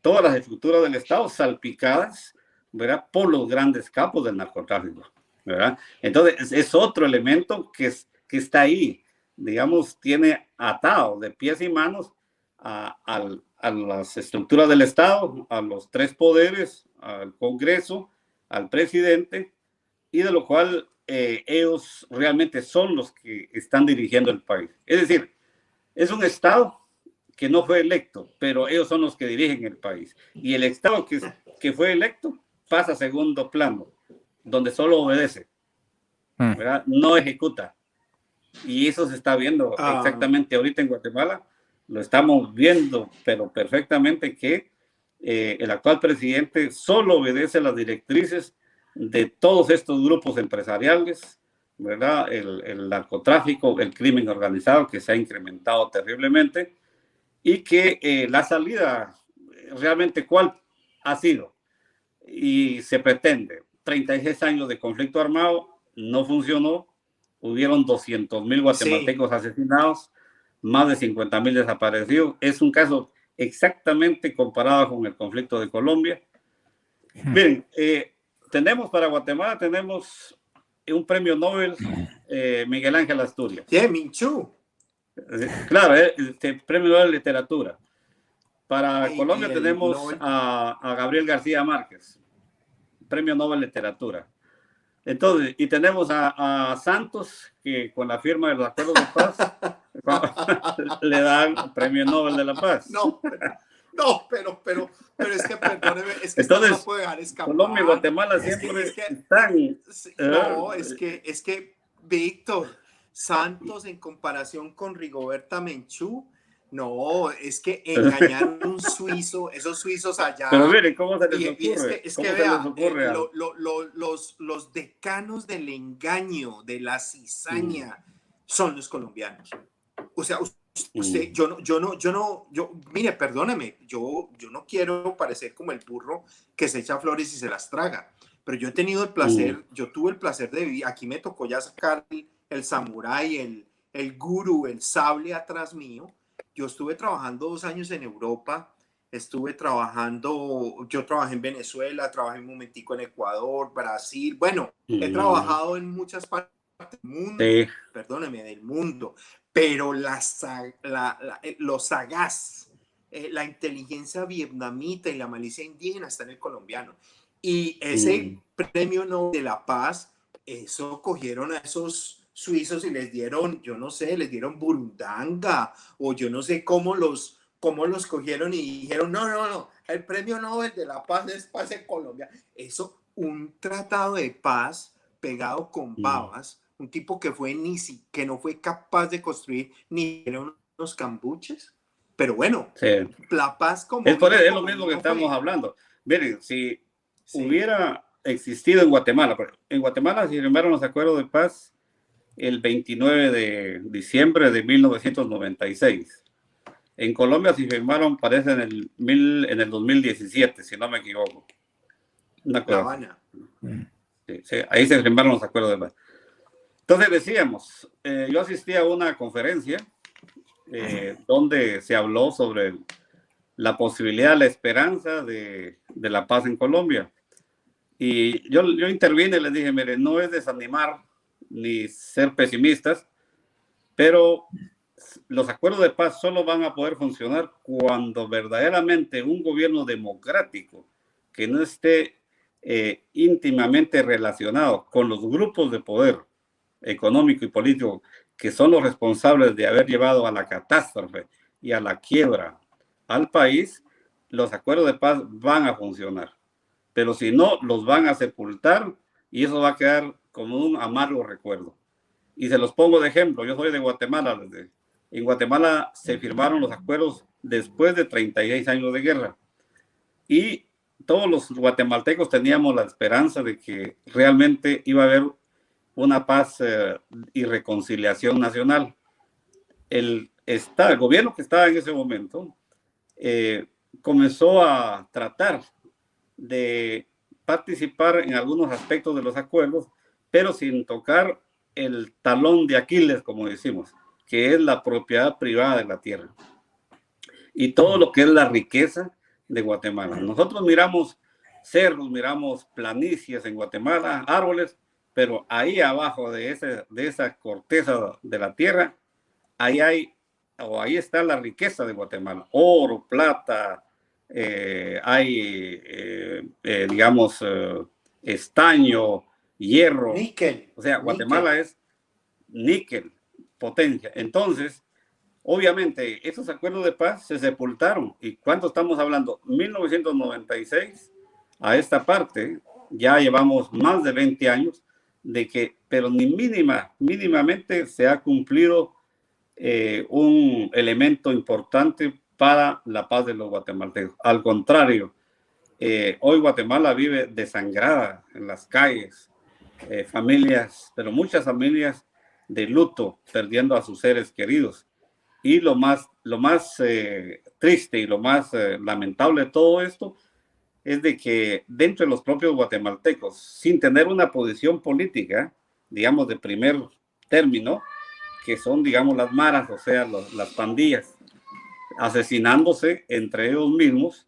todas las estructuras del Estado salpicadas, ¿verdad?, por los grandes capos del narcotráfico, ¿verdad? Entonces es otro elemento que está ahí, digamos, tiene atado de pies y manos a las estructuras del Estado, a los tres poderes, al Congreso, al presidente, y de lo cual ellos realmente son los que están dirigiendo el país. Es decir, es un Estado que no fue electo, pero ellos son los que dirigen el país. Y el Estado que fue electo pasa a segundo plano, donde solo obedece, ¿verdad? No ejecuta. Y eso se está viendo exactamente ahorita en Guatemala. Lo estamos viendo, pero perfectamente, que el actual presidente solo obedece las directrices de todos estos grupos empresariales, ¿verdad? El narcotráfico, el crimen organizado, que se ha incrementado terriblemente, y que la salida realmente, ¿cuál ha sido? Y se pretende 36 años de conflicto armado, no funcionó, hubieron 200,000 guatemaltecos asesinados, más de 50,000 desaparecidos. Es un caso exactamente comparado con el conflicto de Colombia. Miren, tenemos para Guatemala, tenemos un premio Nobel, Miguel Ángel Asturias. Minchu. Claro, premio Nobel de Literatura. Para Colombia tenemos a Gabriel García Márquez, premio Nobel de Literatura. Entonces, y tenemos a Santos, que con la firma de los acuerdos de paz le dan premio Nobel de la Paz. Pero es que, perdóneme, es que entonces, no lo puedo dejar escapar. Colombia y Guatemala siempre están... No, es que, Víctor, Santos en comparación con Rigoberta Menchú, no, es que engañar a un suizo, esos suizos allá. Pero miren, ¿cómo se les ocurre? Es que vea, los decanos del engaño, de la cizaña, son los colombianos. O sea, usted, mire, perdóneme, yo no quiero parecer como el burro que se echa flores y se las traga, pero yo he tenido el placer, yo tuve el placer de vivir, aquí me tocó ya sacar el samurái, el gurú, el sable atrás mío. Yo estuve trabajando 2 años en Europa, yo trabajé en Venezuela, trabajé un momentico en Ecuador, Brasil, bueno, he trabajado en muchas partes del mundo, perdóneme, del mundo, pero lo sagaz, la inteligencia vietnamita y la malicia indígena está en el colombiano. Y ese premio Nobel de la Paz, eso cogieron a esos suizos y les dieron, yo no sé, les dieron burundanga, o yo no sé cómo los cogieron y dijeron, no, el premio Nobel de la Paz es paz en Colombia. Eso, un tratado de paz pegado con babas, un tipo que no fue capaz de construir ni unos cambuches, pero bueno, la paz como... Es lo mismo que estamos hablando. Miren, si hubiera existido en Guatemala se firmaron los acuerdos de paz el 29 de diciembre de 1996. En Colombia se firmaron, parece, en el 2017, si no me equivoco. La Habana. Sí, ahí se firmaron los acuerdos de paz. Entonces decíamos, yo asistí a una conferencia donde se habló sobre la posibilidad, la esperanza de la paz en Colombia. Y yo intervine y les dije, mire, no es desanimar ni ser pesimistas, pero los acuerdos de paz solo van a poder funcionar cuando verdaderamente un gobierno democrático que no esté íntimamente relacionado con los grupos de poder económico y político que son los responsables de haber llevado a la catástrofe y a la quiebra al país, los acuerdos de paz van a funcionar. Pero si no, los van a sepultar y eso va a quedar como un amargo recuerdo. Y se los pongo de ejemplo. Yo soy de Guatemala. En Guatemala se firmaron los acuerdos después de 36 años de guerra. Y todos los guatemaltecos teníamos la esperanza de que realmente iba a haber una paz y reconciliación nacional. El gobierno que estaba en ese momento comenzó a tratar de participar en algunos aspectos de los acuerdos, pero sin tocar el talón de Aquiles, como decimos, que es la propiedad privada de la tierra y todo lo que es la riqueza de Guatemala. Nosotros miramos cerros, miramos planicies en Guatemala, árboles, pero ahí abajo de esa corteza de la tierra, ahí está la riqueza de Guatemala: oro, plata, digamos, estaño, hierro. Níquel. O sea, Guatemala es níquel, potencia. Entonces, obviamente, esos acuerdos de paz se sepultaron. ¿Y cuánto estamos hablando? 1996 a esta parte, ya llevamos más de 20 años pero ni mínimamente se ha cumplido un elemento importante para la paz de los guatemaltecos. Al contrario, hoy Guatemala vive desangrada en las calles, familias, pero muchas familias de luto, perdiendo a sus seres queridos. Y lo más triste y lo más lamentable de todo esto es de que dentro de los propios guatemaltecos, sin tener una posición política, digamos, de primer término, que son, digamos, las maras, o sea, las pandillas, asesinándose entre ellos mismos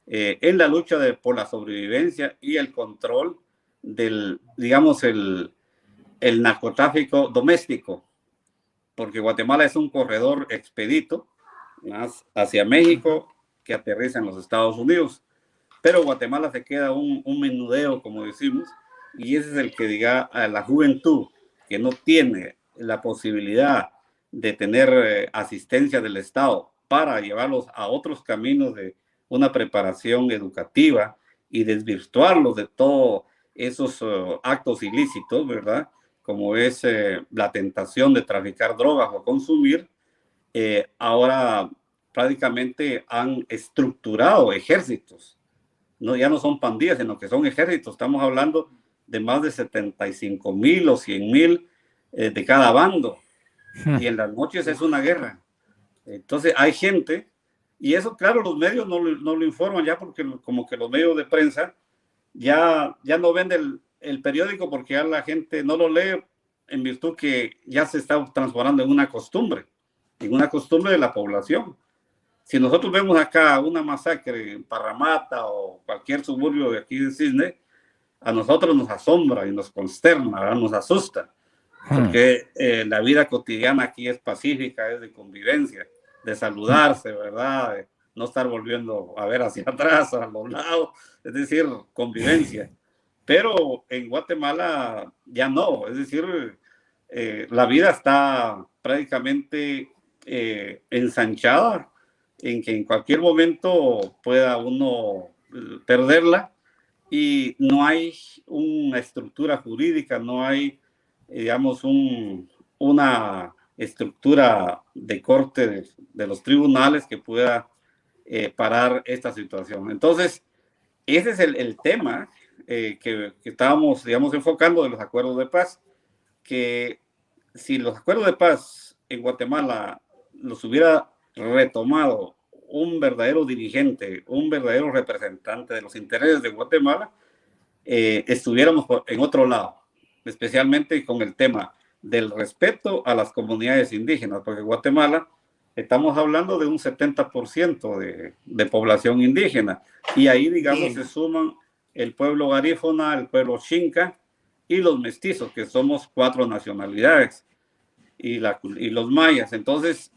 en la lucha por la sobrevivencia y el control del, digamos, el narcotráfico doméstico, porque Guatemala es un corredor expedito más hacia México que aterriza en los Estados Unidos, pero Guatemala se queda un menudeo, como decimos, y ese es el que diga a la juventud que no tiene la posibilidad de tener asistencia del Estado para llevarlos a otros caminos de una preparación educativa y desvirtuarlos de todos esos actos ilícitos, ¿verdad? Como es la tentación de traficar drogas o consumir. Ahora prácticamente han estructurado ejércitos. No, ya no son pandillas, sino que son ejércitos. Estamos hablando de más de 75,000 o 100,000 de cada bando. Y en las noches es una guerra. Entonces hay gente, y eso claro, los medios no lo informan ya, porque como que los medios de prensa ya no venden el periódico, porque ya la gente no lo lee, en virtud que ya se está transformando en una costumbre de la población. Si nosotros vemos acá una masacre en Parramatta o cualquier suburbio de aquí de Cisne, a nosotros nos asombra y nos consterna, ¿verdad? Nos asusta, porque la vida cotidiana aquí es pacífica, es de convivencia, de saludarse, ¿verdad? De no estar volviendo a ver hacia atrás, a los lados, es decir, convivencia. Pero en Guatemala ya no, es decir, la vida está prácticamente ensanchada en que en cualquier momento pueda uno perderla, y no hay una estructura jurídica, no hay, digamos, una estructura de corte de los tribunales que pueda parar esta situación. Entonces, ese es el tema que estábamos, digamos, enfocando de los acuerdos de paz, que si los acuerdos de paz en Guatemala los hubiera retomado un verdadero dirigente, un verdadero representante de los intereses de Guatemala, estuviéramos en otro lado, especialmente con el tema del respeto a las comunidades indígenas, porque Guatemala estamos hablando de un 70% de población indígena, y ahí, digamos, se suman el pueblo garífuna, el pueblo xinca y los mestizos, que somos 4 nacionalidades. y los mayas. Entonces,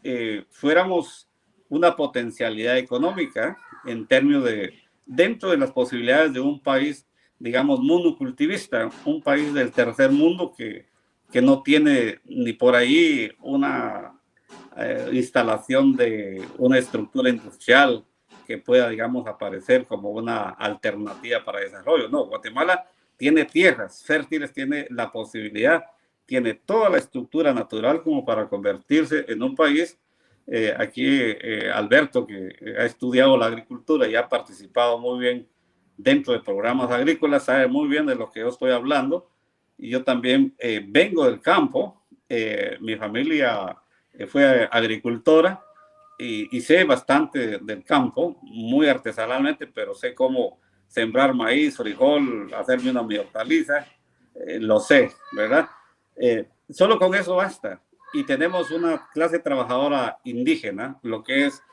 fuéramos una potencialidad económica en términos de, dentro de las posibilidades de un país, digamos, monocultivista, un país del tercer mundo que no tiene ni por ahí una instalación de una estructura industrial que pueda, digamos, aparecer como una alternativa para desarrollo. No, Guatemala tiene tierras fértiles, tiene la posibilidad, tiene toda la estructura natural como para convertirse en un país. Aquí Alberto, que ha estudiado la agricultura y ha participado muy bien dentro de programas agrícolas, sabe muy bien de lo que yo estoy hablando. Y yo también vengo del campo. Mi familia fue agricultora y sé bastante del campo, muy artesanalmente, pero sé cómo sembrar maíz, frijol, hacerme una mi hortaliza, lo sé, ¿verdad? Solo con eso basta. Y tenemos una clase trabajadora indígena, lo que es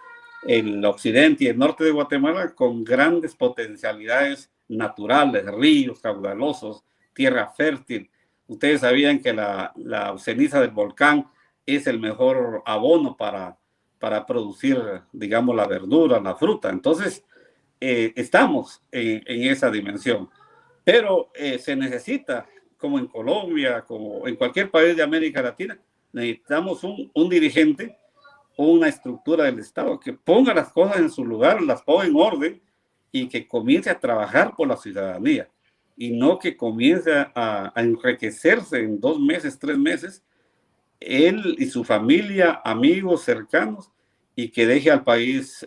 el occidente y el norte de Guatemala, con grandes potencialidades naturales, ríos caudalosos, tierra fértil. Ustedes sabían que la ceniza del volcán es el mejor abono para producir, digamos, la verdura, la fruta. Entonces, estamos en esa dimensión. Pero se necesita, como en Colombia, como en cualquier país de América Latina, necesitamos un dirigente o una estructura del Estado que ponga las cosas en su lugar, las ponga en orden y que comience a trabajar por la ciudadanía y no que comience a enriquecerse en 2 meses, 3 meses, él y su familia, amigos cercanos, y que deje al país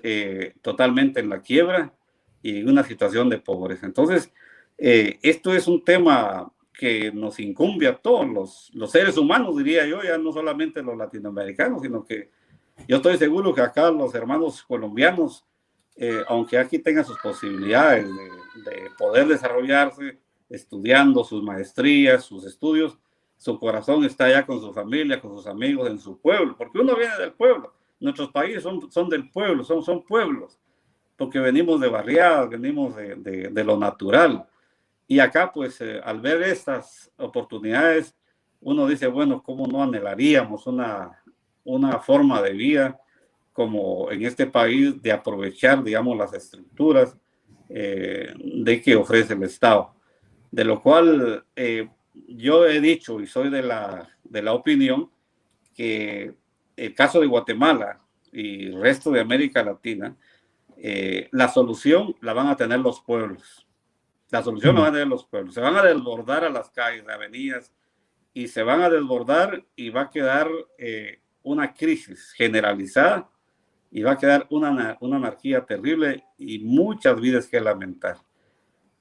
totalmente en la quiebra y en una situación de pobreza. Entonces, esto es un tema que nos incumbe a todos los seres humanos, diría yo, ya no solamente los latinoamericanos, sino que yo estoy seguro que acá los hermanos colombianos, aunque aquí tengan sus posibilidades de poder desarrollarse, estudiando sus maestrías, sus estudios, su corazón está allá con su familia, con sus amigos, en su pueblo, porque uno viene del pueblo. Nuestros países son del pueblo, son pueblos, porque venimos de barriadas, venimos de lo natural. Y acá, pues, al ver estas oportunidades, uno dice, bueno, ¿cómo no anhelaríamos una forma de vida como en este país de aprovechar, digamos, las estructuras de que ofrece el Estado? De lo cual yo he dicho y soy de la opinión que el caso de Guatemala y el resto de América Latina, la solución la van a tener los pueblos. La solución la van a tener los pueblos. Se van a desbordar a las calles, avenidas, y se van a desbordar y va a quedar una crisis generalizada y va a quedar una anarquía terrible y muchas vidas que lamentar.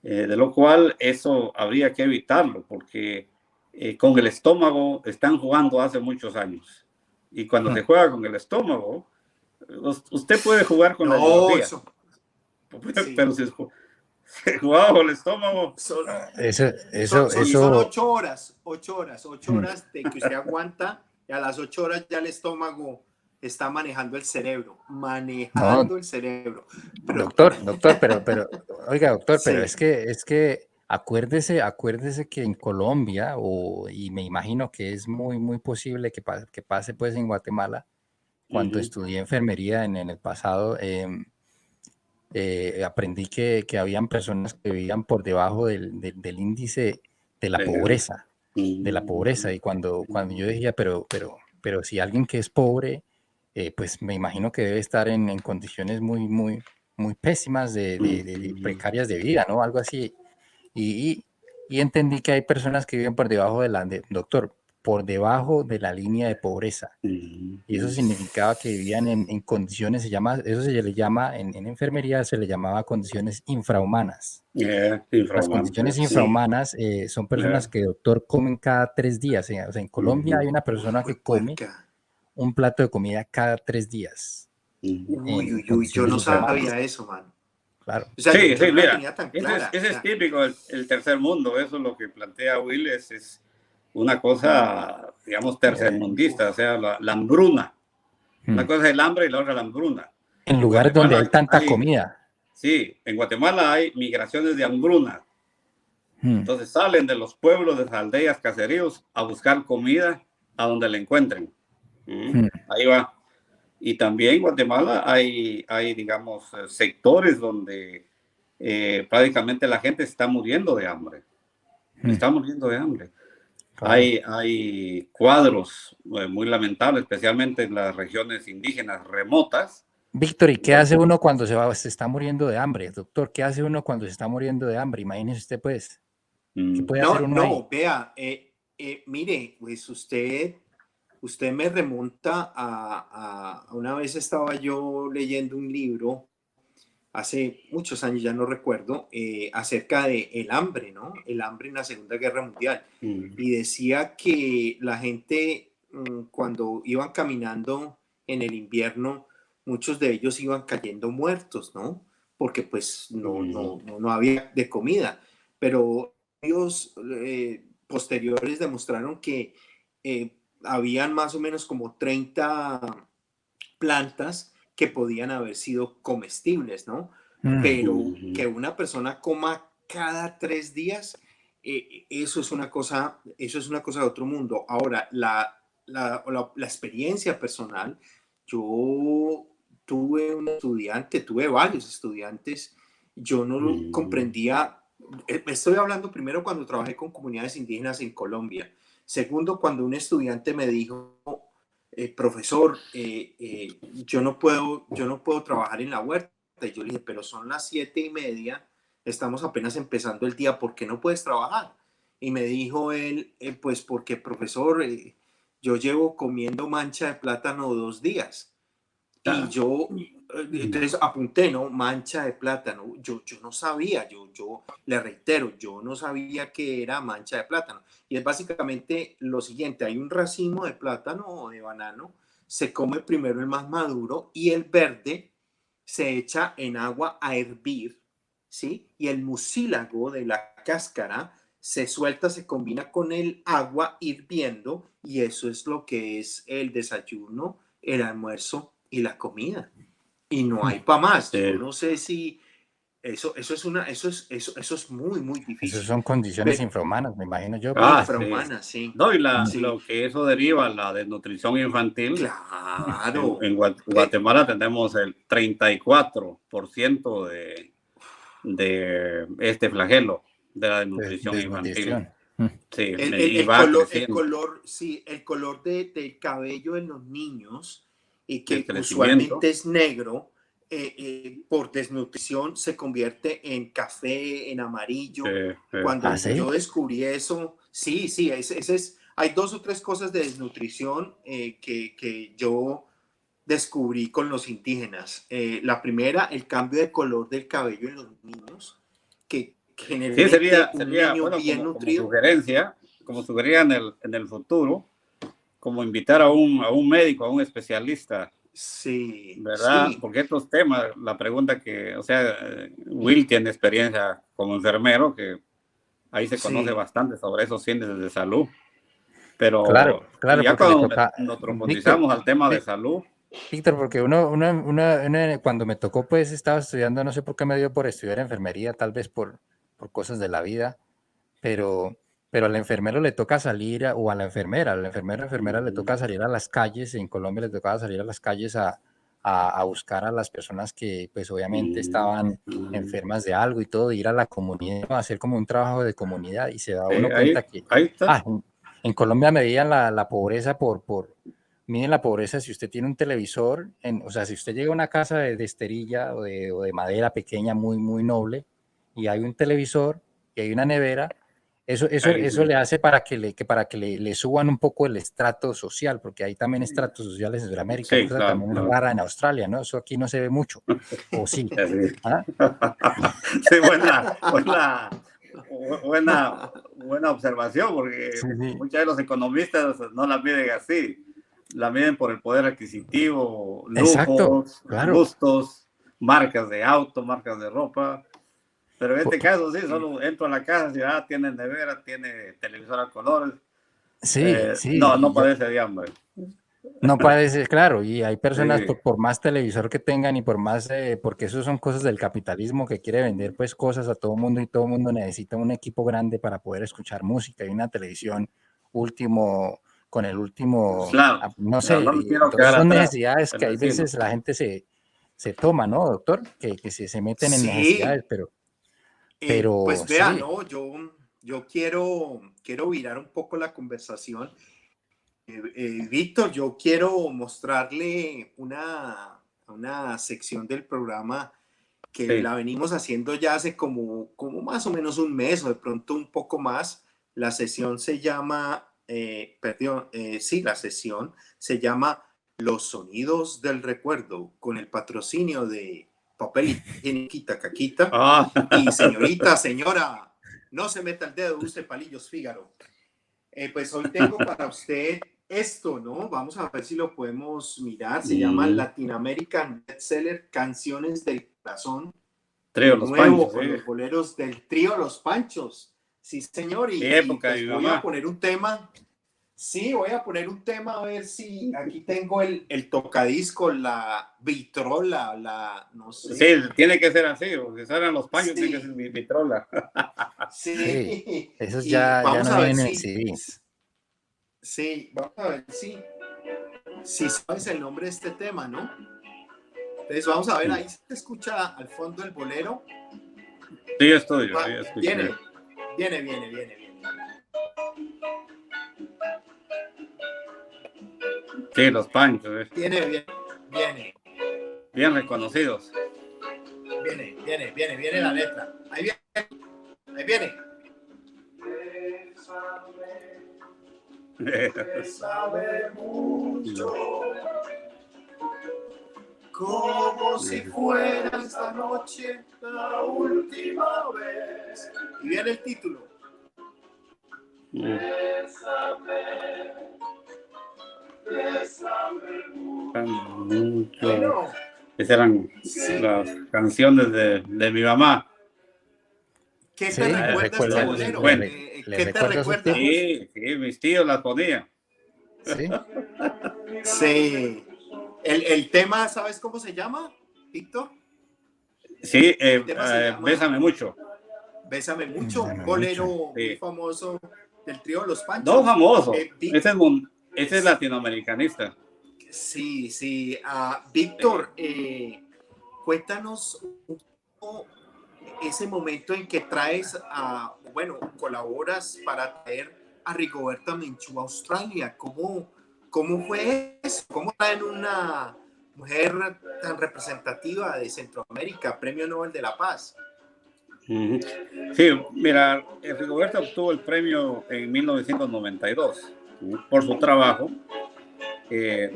De lo cual eso habría que evitarlo, porque con el estómago están jugando hace muchos años. Y cuando se juega con el estómago, usted puede jugar con la ideología. Sí. Pero si jugaba con el estómago. Son Eso. 8 horas de que usted aguanta, y a las 8 horas ya el estómago está manejando el cerebro, el cerebro. Pero... Doctor, pero, oiga, doctor, sí. Pero es que acuérdese que en Colombia, y me imagino que es muy, muy posible que pase pues en Guatemala, cuando estudié enfermería en el pasado, aprendí que habían personas que vivían por debajo del índice de la pobreza, y cuando yo decía, pero si alguien que es pobre, pues me imagino que debe estar en condiciones muy, muy, muy pésimas, de precarias de vida, ¿no? Algo así. Y entendí que hay personas que viven por debajo doctor, por debajo de la línea de pobreza. Y eso significaba que vivían en condiciones, eso se le llama, en enfermería se le llamaba condiciones infrahumanas. Las condiciones infrahumanas son personas que, doctor, comen cada 3 días. O sea, en Colombia hay una persona que come un plato de comida cada 3 días. Uy, yo no sabía eso, man. Claro. O sea, sí, mira, ese es típico el tercer mundo. Eso es lo que plantea Will, es una cosa, digamos, tercermundista, o sea, la hambruna. Una cosa es el hambre y la otra la hambruna. En lugares donde hay tanta comida. Sí, en Guatemala hay migraciones de hambruna. Entonces salen de los pueblos, de las aldeas, caseríos, a buscar comida a donde le encuentren. Ahí va. Y también en Guatemala hay digamos, sectores donde prácticamente la gente está muriendo de hambre. Está muriendo de hambre. Claro. Hay cuadros muy lamentables, especialmente en las regiones indígenas remotas. Víctor, ¿y qué hace uno cuando se está muriendo de hambre? Doctor, ¿qué hace uno cuando se está muriendo de hambre? Imagínese usted, pues. ¿Qué puede hacer uno ahí? Vea, mire, pues usted me remonta a una vez estaba yo leyendo un libro hace muchos años, ya no recuerdo, acerca de el hambre, ¿no? El hambre en la Segunda Guerra Mundial. Y decía que la gente, cuando iban caminando en el invierno, muchos de ellos iban cayendo muertos, ¿no? Porque pues no había de comida. Pero estudios posteriores demostraron que habían más o menos como 30 plantas que podían haber sido comestibles, ¿no? Pero que una persona coma cada 3 días, eso es una cosa de otro mundo. Ahora, la experiencia personal, yo tuve varios estudiantes, yo no lo comprendía. Estoy hablando primero cuando trabajé con comunidades indígenas en Colombia. Segundo, cuando un estudiante me dijo, profesor, yo no puedo trabajar en la huerta. Y yo le dije, pero son las 7:30, estamos apenas empezando el día, ¿por qué no puedes trabajar? Y me dijo él, pues porque, profesor, yo llevo comiendo mancha de plátano 2 días. Y yo, entonces apunté, ¿no? Mancha de plátano. Yo no sabía, yo le reitero, yo no sabía que era mancha de plátano. Y es básicamente lo siguiente, hay un racimo de plátano o de banano, se come primero el más maduro y el verde se echa en agua a hervir, ¿sí? Y el mucílago de la cáscara se suelta, se combina con el agua hirviendo y eso es lo que es el desayuno, el almuerzo y la comida. Y no hay para más. Yo no sé si eso es muy, muy difícil. Eso son condiciones infrahumanas, me imagino yo. Infrahumanas, sí. No, y lo que eso deriva, la desnutrición infantil. Claro. En Guatemala tenemos el 34% de este flagelo de la desnutrición infantil. Sí, el color del cabello en los niños, y que usualmente es negro, por desnutrición se convierte en café, en amarillo. Cuando yo descubrí eso, sí, hay 2 o 3 cosas de desnutrición que yo descubrí con los indígenas. La primera, el cambio de color del cabello en los niños, que generalmente sería un niño bueno, bien nutrido. Como sugerería en el futuro, como invitar a un médico, a un especialista. Sí, ¿verdad? sí. Porque estos temas, la pregunta que, o sea, Will tiene experiencia como enfermero, que ahí se conoce bastante sobre esos índices de salud. Pero claro, ya cuando nos profundizamos al tema de salud. Víctor, porque uno cuando me tocó, pues estaba estudiando, no sé por qué me dio por estudiar enfermería, tal vez por cosas de la vida, pero al enfermero le toca salir, o a la enfermera le toca salir a las calles, en Colombia le tocaba salir a las calles a buscar a las personas que pues obviamente estaban enfermas de algo y todo, ir a la comunidad, hacer como un trabajo de comunidad, y se da uno cuenta que en Colombia medían la pobreza miren la pobreza. Si usted tiene un televisor, o sea, si usted llega a una casa de esterilla o de madera pequeña, muy, muy noble, y hay un televisor y hay una nevera, eso le hace para que le suban un poco el estrato social, porque hay también estratos sociales en Sudamérica, Sí, cosa claro, también rara en Australia, ¿no? Eso aquí no se ve mucho, ¿o sí? ¿Ah? Sí, buena observación, porque muchos de los economistas no la miden así, la miden por el poder adquisitivo, lujos, gustos, marcas de auto, marcas de ropa. Pero en este caso, sí, solo entro a la casa, si tiene nevera, tiene televisor a colores. No padece de hambre. No parece, claro, y hay personas por más televisor que tengan y por más, porque eso son cosas del capitalismo que quiere vender pues cosas a todo mundo, y todo mundo necesita un equipo grande para poder escuchar música y una televisión último con el último, Claro, no sé, claro, no me quiero todas quedar son atrás, necesidades que hay veces la gente se toma, ¿no, doctor? Que se meten en necesidades, Sí, pero pues vea, sí, ¿no? Yo quiero virar un poco la conversación. Víctor, yo quiero mostrarle una sección del programa que sí. la venimos haciendo ya hace como más o menos un mes o de pronto un poco más. La sesión se llama, sí, la sesión se llama Los Sonidos del Recuerdo, con el patrocinio de Papel Higiénico Caquita. Ah, Y señorita, señora, no se meta el dedo, use palillos Fígaro. Pues hoy tengo para usted esto, ¿no? Vamos a ver si lo podemos mirar. Se llama Latin American Bestseller Canciones del Corazón, Trío de Los nuevo Panchos, con sí. los boleros del trío Los Panchos. Sí, señor, ¿Qué y época de pues mi voy a mamá? poner un tema. Sí, voy a poner un tema a ver si aquí tengo el tocadisco, la vitrola, no Sí, sé. tiene que ser así, porque si eran Los Panchos, tiene que ser Sí, mi trola. sí, sí. esos Y ya vamos no a ver vienen en el si, CD. sí, vamos a ver si sabes el nombre de este tema, ¿no? Entonces vamos a ver, ahí se escucha al fondo el bolero. Sí, estudio, sí, Viene, escuché. viene. Sí, Los Panchos, Viene, bien reconocidos. viene la letra. Ahí viene. Sabe mucho, como si fuera esta noche la última vez. Y viene el título. Mucho. Bueno, Esas eran sí. las canciones de mi mamá ¿Qué te Sí, en recuerda los este años bolero? 50. le ¿Qué te recuerda esos recuerda? tiempos. Sí, sí, mis tíos las ponían. Sí, Sí. El tema, ¿sabes cómo se llama, Víctor? Sí, El tema se llama Bésame mucho. Bésame mucho, un Bésame mucho. bolero muy Sí. famoso del trío Los No Panchos. famoso. Vic, Ese es latinoamericanista. sí. Sí. Víctor, cuéntanos un poco ese momento en que colaboras para traer a Rigoberta Menchú a Australia. ¿Cómo fue eso? ¿Cómo traen una mujer tan representativa de Centroamérica, Premio Nobel de la Paz? Ujú. Sí, mira, Rigoberta obtuvo el premio en 1992 por su trabajo,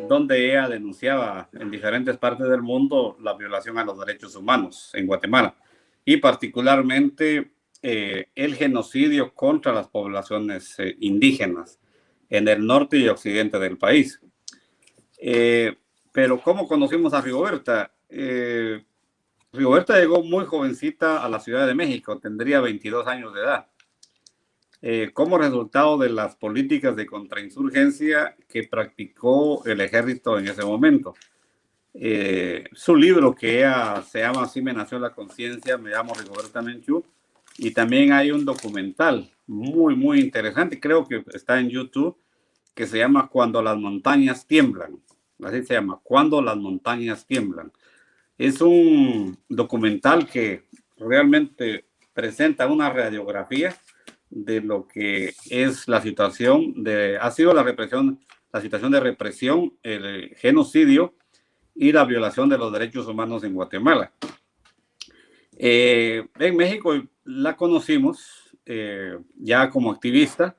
donde ella denunciaba en diferentes partes del mundo la violación a los derechos humanos en Guatemala y particularmente el genocidio contra las poblaciones indígenas en el norte y occidente del país. Pero ¿cómo conocimos a Rigoberta? Rigoberta llegó muy jovencita a la Ciudad de México, tendría 22 años de edad, como resultado de las políticas de contrainsurgencia que practicó el ejército en ese momento. Su libro, que se llama Así me nació la conciencia, me llamo Rigoberta Menchú, y también hay un documental muy interesante, creo que está en YouTube, que se llama Cuando las montañas tiemblan. Así se llama, Cuando las montañas tiemblan. Es un documental que realmente presenta una radiografía de lo que es la situación ha sido la situación de represión, el genocidio y la violación de los derechos humanos en Guatemala. En México la conocimos ya como activista,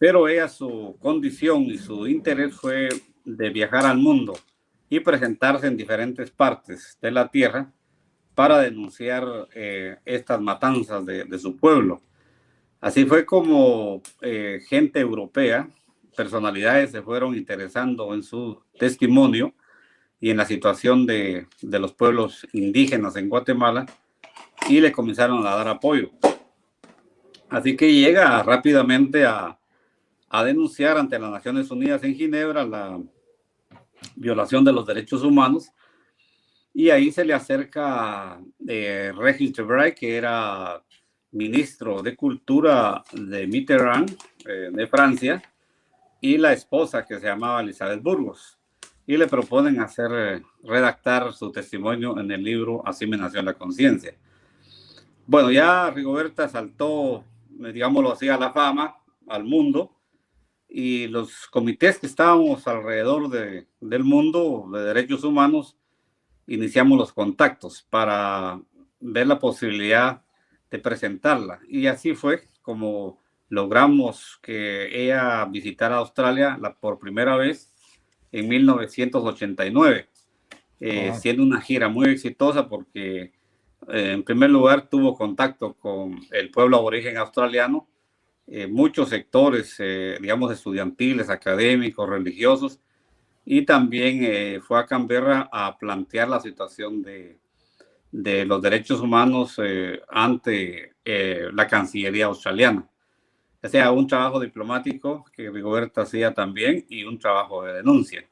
pero ella, su condición y su interés fue de viajar al mundo y presentarse en diferentes partes de la tierra para denunciar estas matanzas de su pueblo. Así fue como gente europea, personalidades se fueron interesando en su testimonio y en la situación de los pueblos indígenas en Guatemala y le comenzaron a dar apoyo. Así que llega rápidamente a denunciar ante las Naciones Unidas en Ginebra la violación de los derechos humanos, y ahí se le acerca Regis Debray, que era ministro de Cultura de Mitterrand, de Francia, y la esposa, que se llamaba Elizabeth Burgos, y le proponen redactar su testimonio en el libro Así me nació la conciencia. Bueno, ya Rigoberta saltó, digámoslo así, a la fama, al mundo, y los comités que estábamos alrededor del mundo de derechos humanos iniciamos los contactos para ver la posibilidad de presentarla. Y así fue como logramos que ella visitara Australia por primera vez en 1989, siendo una gira muy exitosa porque en primer lugar tuvo contacto con el pueblo aborigen australiano, muchos sectores, digamos, estudiantiles, académicos, religiosos, y también fue a Canberra a plantear la situación de los derechos humanos ante la Cancillería australiana. O sea, un trabajo diplomático que Rigoberta hacía también y un trabajo de denuncia.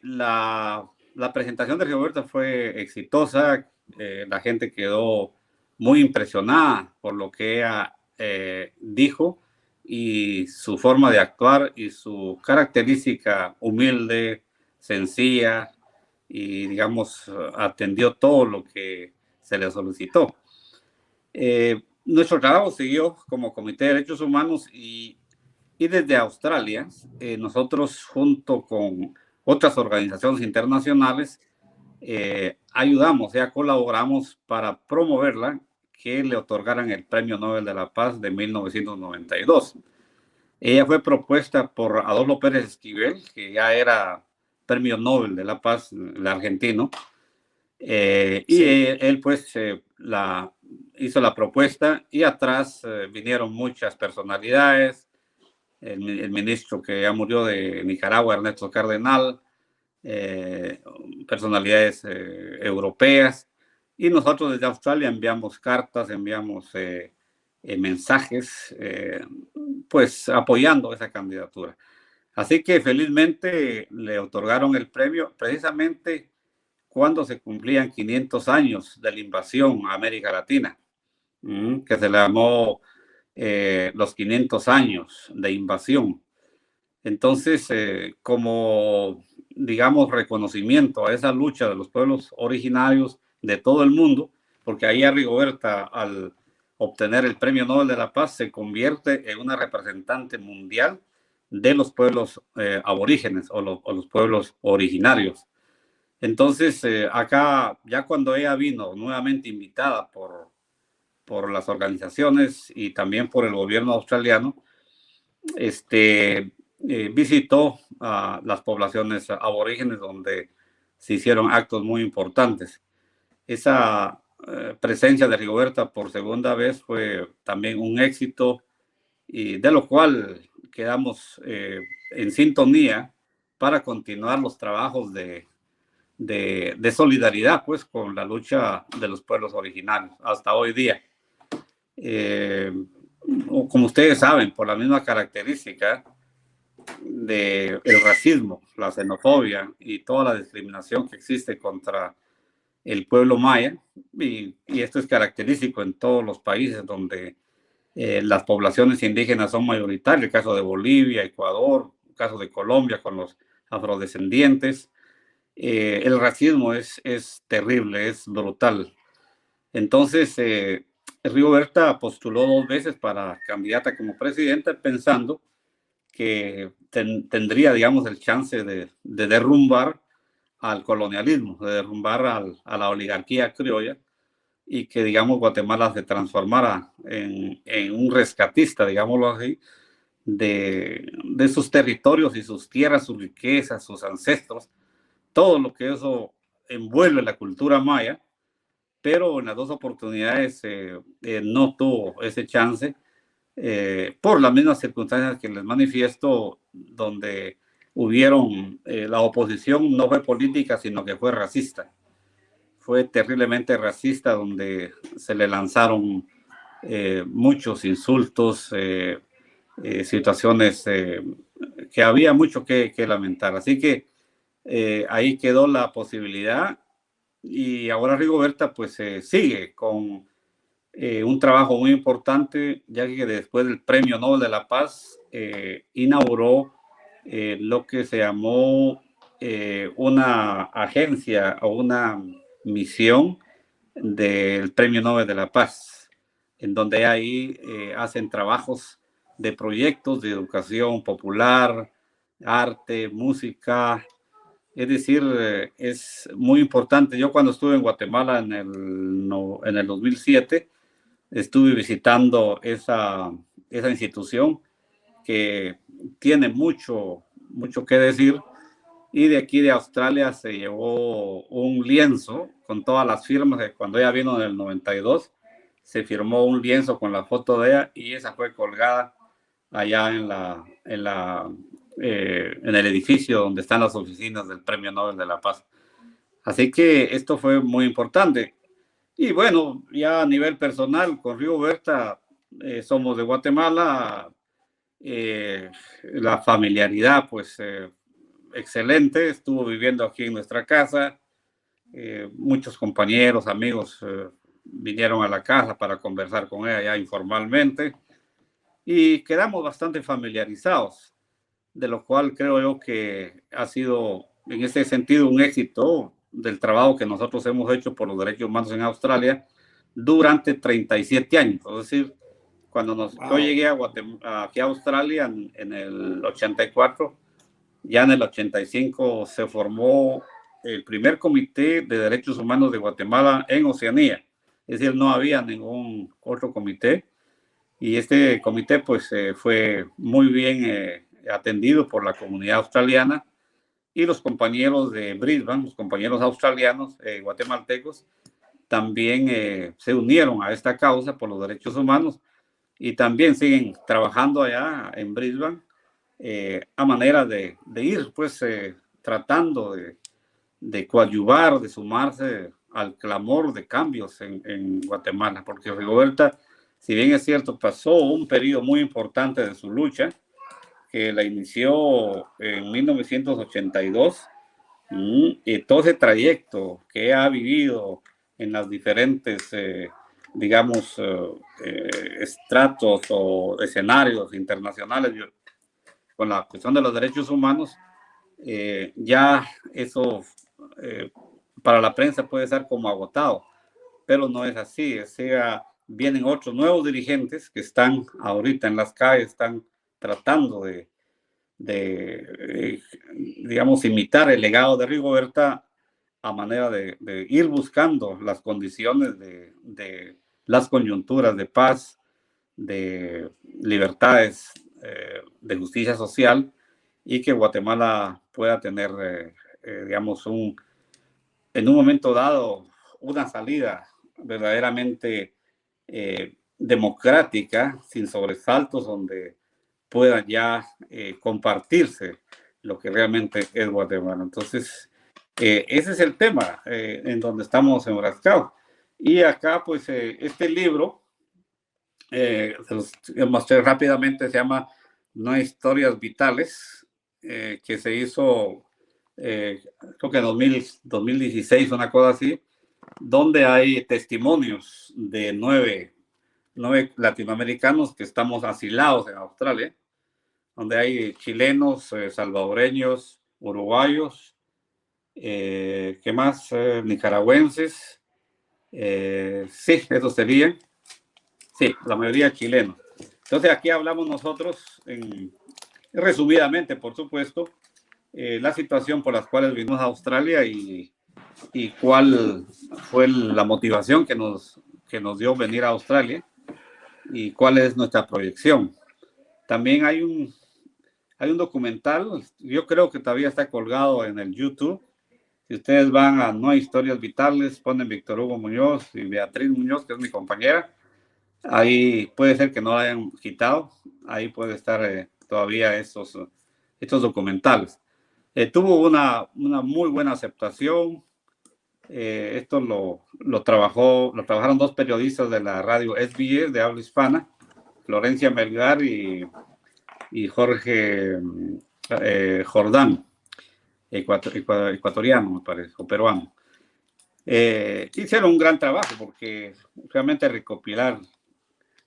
La presentación de Rigoberta fue exitosa, la gente quedó muy impresionada por lo que ella dijo y su forma de actuar y su característica humilde, sencilla, y digamos atendió todo lo que se le solicitó. Nuestro trabajo siguió como Comité de Derechos Humanos y desde Australia nosotros junto con otras organizaciones internacionales ayudamos, ya colaboramos para promoverla, que le otorgaran el Premio Nobel de la Paz de 1992. Ella fue propuesta por Adolfo Pérez Esquivel, que ya era Premio Nobel de la Paz, el argentino, y él pues hizo la propuesta y atrás vinieron muchas personalidades, el ministro que ya murió de Nicaragua, Ernesto Cardenal, personalidades europeas, y nosotros desde Australia enviamos cartas, enviamos mensajes, pues apoyando esa candidatura. Así que felizmente le otorgaron el premio precisamente cuando se cumplían 500 años de la invasión a América Latina, que se le llamó los 500 años de invasión. Entonces, como, digamos, reconocimiento a esa lucha de los pueblos originarios de todo el mundo, porque ahí a Rigoberta, al obtener el Premio Nobel de la Paz, se convierte en una representante mundial de los pueblos aborígenes o los pueblos originarios. Entonces, acá, ya cuando ella vino nuevamente invitada por las organizaciones y también por el gobierno australiano, visitó a las poblaciones aborígenes donde se hicieron actos muy importantes. Esa presencia de Rigoberta por segunda vez fue también un éxito y de lo cual quedamos en sintonía para continuar los trabajos de solidaridad pues con la lucha de los pueblos originarios hasta hoy día. Como ustedes saben, por la misma característica del racismo, la xenofobia y toda la discriminación que existe contra el pueblo maya, y esto es característico en todos los países donde las poblaciones indígenas son mayoritarias, el caso de Bolivia, Ecuador, el caso de Colombia con los afrodescendientes. El racismo es terrible, es brutal. Entonces, Rigoberta postuló 2 veces para candidata como presidenta pensando que tendría, digamos, el chance de derrumbar al colonialismo, de derrumbar a la oligarquía criolla y que, digamos, Guatemala se transformara en un rescatista, digámoslo así, de sus territorios y sus tierras, sus riquezas, sus ancestros, todo lo que eso envuelve la cultura maya, pero en las 2 oportunidades no tuvo ese chance por las mismas circunstancias que les manifiesto, donde hubieron, la oposición no fue política, sino que fue racista. Fue terriblemente racista, donde se le lanzaron muchos insultos, situaciones que había mucho que lamentar. Así que ahí quedó la posibilidad y ahora Rigoberta pues sigue con un trabajo muy importante, ya que después del Premio Nobel de la Paz inauguró lo que se llamó una agencia o una misión del Premio Nobel de la Paz, en donde ahí hacen trabajos de proyectos de educación popular, arte, música. Es decir, es muy importante. Yo cuando estuve en Guatemala en el 2007, estuve visitando esa institución que tiene mucho que decir, y de aquí de Australia se llevó un lienzo con todas las firmas, que cuando ella vino en el 92, se firmó un lienzo con la foto de ella y esa fue colgada allá en el edificio donde están las oficinas del Premio Nobel de la Paz. Así que esto fue muy importante. Y bueno, ya a nivel personal, con Rigoberta somos de Guatemala, la familiaridad pues excelente, estuvo viviendo aquí en nuestra casa, muchos compañeros, amigos vinieron a la casa para conversar con ella ya informalmente y quedamos bastante familiarizados, de lo cual creo yo que ha sido en ese sentido un éxito del trabajo que nosotros hemos hecho por los derechos humanos en Australia durante 37 años. Es decir, cuando yo llegué aquí a Australia en el 84, ya en el 85 se formó el primer comité de derechos humanos de Guatemala en Oceanía. Es decir, no había ningún otro comité. Y este comité pues fue muy bien atendido por la comunidad australiana y los compañeros de Brisbane, los compañeros australianos, guatemaltecos, también se unieron a esta causa por los derechos humanos y también siguen trabajando allá en Brisbane a manera de ir pues tratando de coadyuvar, de sumarse al clamor de cambios en Guatemala, porque Rigoberta, si bien es cierto, pasó un periodo muy importante de su lucha, que la inició en 1982, y todo ese trayecto que ha vivido en las diferentes, digamos, estratos o escenarios internacionales con la cuestión de los derechos humanos, ya eso para la prensa puede ser como agotado, pero no es así. O sea, vienen otros nuevos dirigentes que están ahorita en las calles, están tratando digamos, imitar el legado de Rigoberta a manera de ir buscando las condiciones de las coyunturas de paz, de libertades, de justicia social, y que Guatemala pueda tener, digamos, en un momento dado, una salida verdaderamente democrática, sin sobresaltos, donde puedan ya compartirse lo que realmente es Guatemala. Entonces, ese es el tema en donde estamos enfrascados. Y acá, pues, este libro, se los mostré rápidamente, se llama No hay historias vitales, que se hizo, creo que en 2016, una cosa así, donde hay testimonios de nueve latinoamericanos que estamos asilados en Australia, donde hay chilenos, salvadoreños, uruguayos, ¿qué más? Nicaragüenses, sí, eso serían, sí, la mayoría chilenos. Entonces aquí hablamos nosotros, resumidamente, por supuesto, la situación por las cuales vinimos a Australia y cuál fue la motivación que nos dio venir a Australia y cuál es nuestra proyección. También hay un documental, yo creo que todavía está colgado en el YouTube. Si ustedes van a No hay historias vitales, ponen Víctor Hugo Muñoz y Beatriz Muñoz, que es mi compañera, ahí puede ser que no la hayan quitado, ahí puede estar todavía estos documentales. Tuvo una muy buena aceptación. Esto lo trabajaron dos periodistas de la radio SBS de habla hispana, Florencia Melgar y Jorge Jordán, ecuatoriano, me parece, o peruano. hicieron un gran trabajo porque realmente recopilar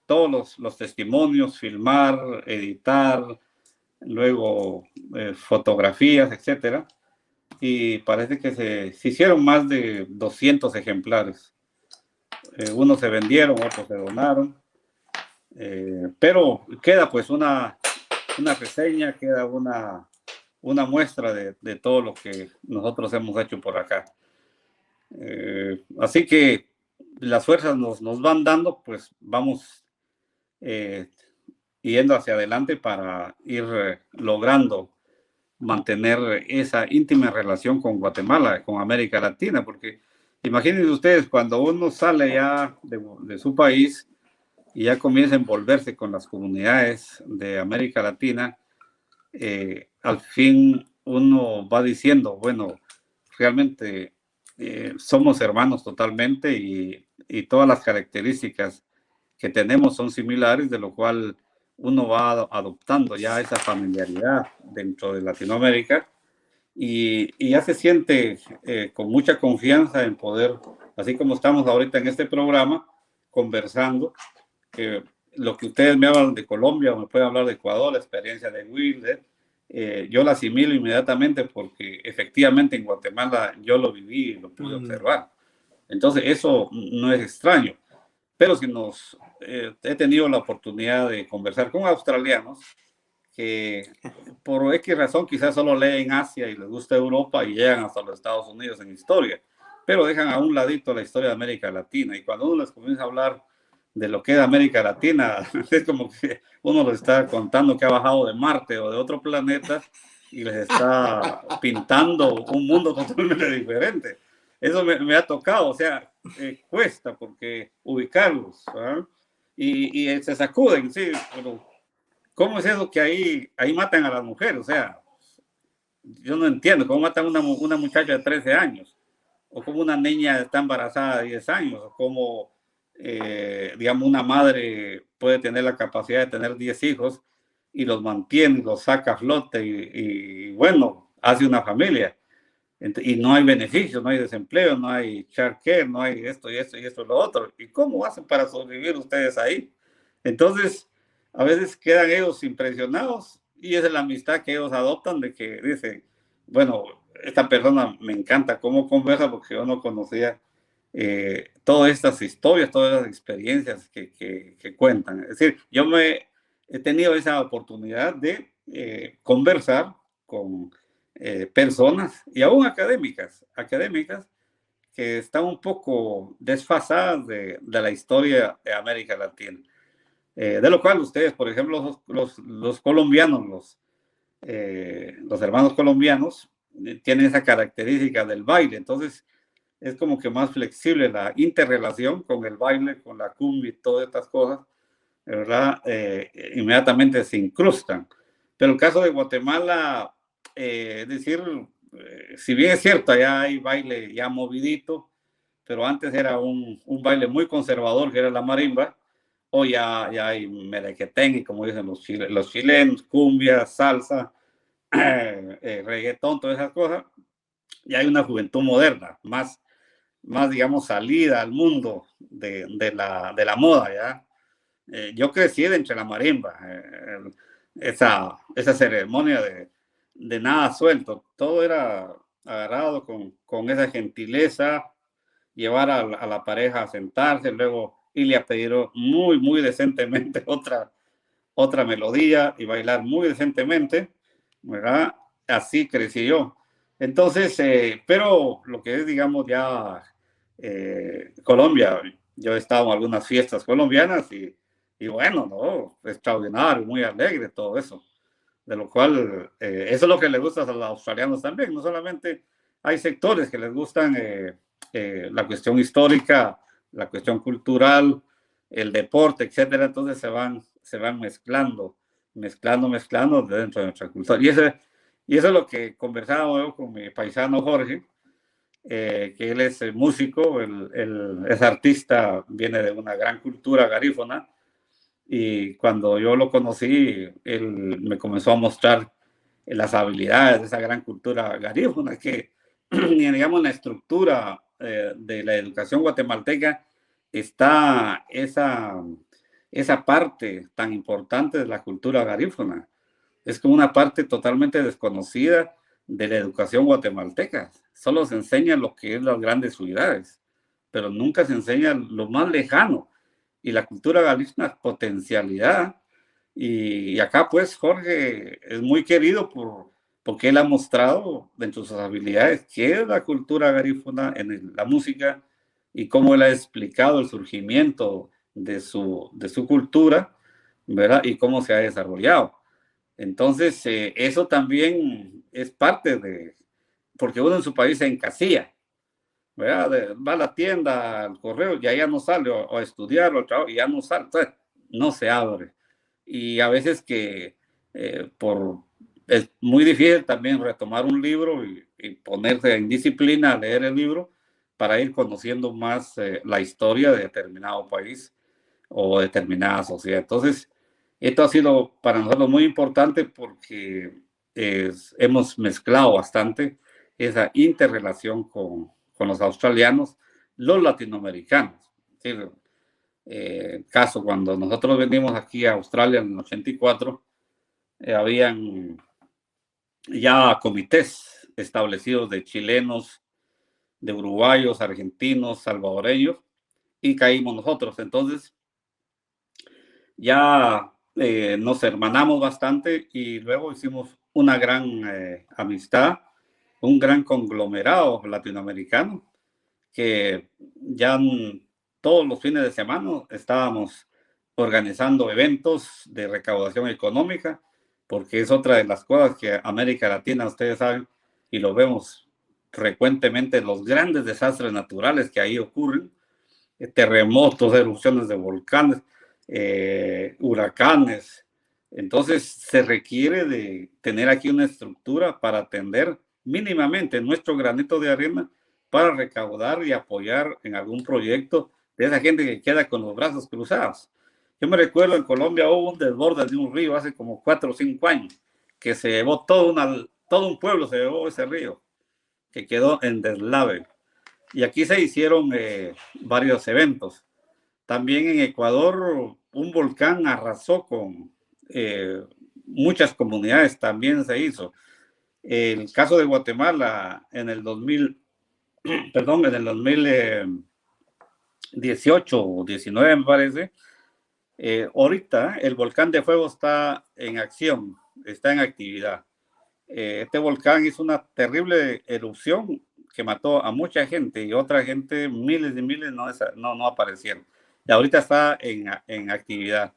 todos los testimonios, filmar, editar, luego fotografías, etcétera. Y parece que se hicieron más de 200 ejemplares. Unos se vendieron, otros se donaron. Pero queda pues una reseña, queda una muestra de todo lo que nosotros hemos hecho por acá. Así que las fuerzas nos van dando, pues vamos yendo hacia adelante para ir logrando mantener esa íntima relación con Guatemala, con América Latina, porque imagínense ustedes, cuando uno sale ya de su país y ya comienza a envolverse con las comunidades de América Latina, al fin uno va diciendo, bueno, realmente somos hermanos totalmente y todas las características que tenemos son similares, de lo cual uno va adoptando ya esa familiaridad dentro de Latinoamérica y ya se siente con mucha confianza en poder, así como estamos ahorita en este programa, conversando, lo que ustedes me hablan de Colombia, o me pueden hablar de Ecuador, la experiencia de Wilder, yo la asimilo inmediatamente porque efectivamente en Guatemala yo lo viví y lo pude observar. Entonces eso no es extraño. Pero si he tenido la oportunidad de conversar con australianos que por X razón quizás solo leen Asia y les gusta Europa y llegan hasta los Estados Unidos en historia, pero dejan a un ladito la historia de América Latina, y cuando uno les comienza a hablar de lo que es América Latina, es como que uno les está contando que ha bajado de Marte o de otro planeta y les está pintando un mundo totalmente diferente. Eso me ha tocado, o sea, cuesta porque ubicarlos, ¿verdad? Y se sacuden, sí, pero ¿cómo es eso que ahí matan a las mujeres? O sea, yo no entiendo cómo matan a una muchacha de 13 años, o cómo una niña está embarazada de 10 años, o cómo, digamos, una madre puede tener la capacidad de tener 10 hijos y los mantiene, los saca a flote y bueno, hace una familia. Y no hay beneficios, no hay desempleo, no hay childcare, no hay esto y esto y esto y lo otro. ¿Y cómo hacen para sobrevivir ustedes ahí? Entonces, a veces quedan ellos impresionados y esa es la amistad que ellos adoptan, de que dicen, bueno, esta persona me encanta cómo conversa porque yo no conocía todas estas historias, todas las experiencias que cuentan. Es decir, yo he tenido esa oportunidad de conversar con personas y aún académicas que están un poco desfasadas de la historia de América Latina. De lo cual ustedes, por ejemplo, los colombianos, los hermanos colombianos, tienen esa característica del baile. Entonces, es como que más flexible la interrelación con el baile, con la cumbia y todas estas cosas, ¿verdad? Inmediatamente se incrustan. Pero el caso de Guatemala, es decir, si bien es cierto, allá hay baile ya movidito, pero antes era un baile muy conservador, que era la marimba. Hoy ya hay merequetengue, como dicen los chilenos, cumbia, salsa, reggaetón, todas esas cosas. Y hay una juventud moderna, más digamos, salida al mundo de la moda, ¿ya? Yo crecí entre la marimba, esa ceremonia de nada suelto, todo era agarrado con esa gentileza, llevar a la pareja a sentarse, luego irle a pedir muy, muy decentemente otra melodía y bailar muy decentemente, ¿verdad? Así crecí yo. Entonces, pero lo que es, digamos, ya Colombia, yo he estado en algunas fiestas colombianas y bueno, ¿no? Extraordinario, muy alegre todo eso. De lo cual, eso es lo que les gusta a los australianos también. No solamente hay sectores que les gustan la cuestión histórica, la cuestión cultural, el deporte, etcétera. Entonces se van mezclando dentro de nuestra cultura. Y eso es lo que conversaba yo con mi paisano Jorge, que él es músico, él es artista, viene de una gran cultura garífona. Y cuando yo lo conocí, él me comenzó a mostrar las habilidades de esa gran cultura garífuna, que digamos la estructura de la educación guatemalteca está esa parte tan importante de la cultura garífuna. Es como una parte totalmente desconocida de la educación guatemalteca. Solo se enseña lo que es las grandes ciudades, pero nunca se enseña lo más lejano. Y la cultura garífuna es potencialidad. Y acá pues Jorge es muy querido porque él ha mostrado dentro de sus habilidades qué es la cultura garífuna en la música y cómo él ha explicado el surgimiento de su cultura, ¿verdad? Y cómo se ha desarrollado. Entonces, eso también es parte porque uno en su país se encasilla, ¿verdad? Va a la tienda, al correo, y ya no sale, o a estudiar, o al trabajo, y ya no sale, entonces, no se abre. Y a veces que es muy difícil también retomar un libro y ponerse en disciplina a leer el libro para ir conociendo más la historia de determinado país o determinada sociedad. Entonces, esto ha sido para nosotros muy importante porque hemos mezclado bastante esa interrelación con los australianos, los latinoamericanos. ¿Sí? Caso, cuando nosotros venimos aquí a Australia en el 84, habían ya comités establecidos de chilenos, de uruguayos, argentinos, salvadoreños, y caímos nosotros. Entonces, ya nos hermanamos bastante y luego hicimos una gran amistad, un gran conglomerado latinoamericano, que ya todos los fines de semana estábamos organizando eventos de recaudación económica, porque es otra de las cosas que América Latina, ustedes saben, y lo vemos frecuentemente, los grandes desastres naturales que ahí ocurren, terremotos, erupciones de volcanes, huracanes. Entonces se requiere de tener aquí una estructura para atender mínimamente nuestro granito de arena para recaudar y apoyar en algún proyecto de esa gente que queda con los brazos cruzados. Yo me recuerdo en Colombia hubo un desborde de un río hace como 4 o 5 años, que se llevó todo un pueblo, se llevó ese río, que quedó en deslave. Y aquí se hicieron varios eventos. También en Ecuador un volcán arrasó con muchas comunidades, también se hizo. El caso de Guatemala en el 2018 o 19 me parece, ahorita el volcán de fuego está en acción, está en actividad. Este volcán hizo una terrible erupción que mató a mucha gente y otra gente, miles y miles, no aparecieron. Y ahorita está en actividad.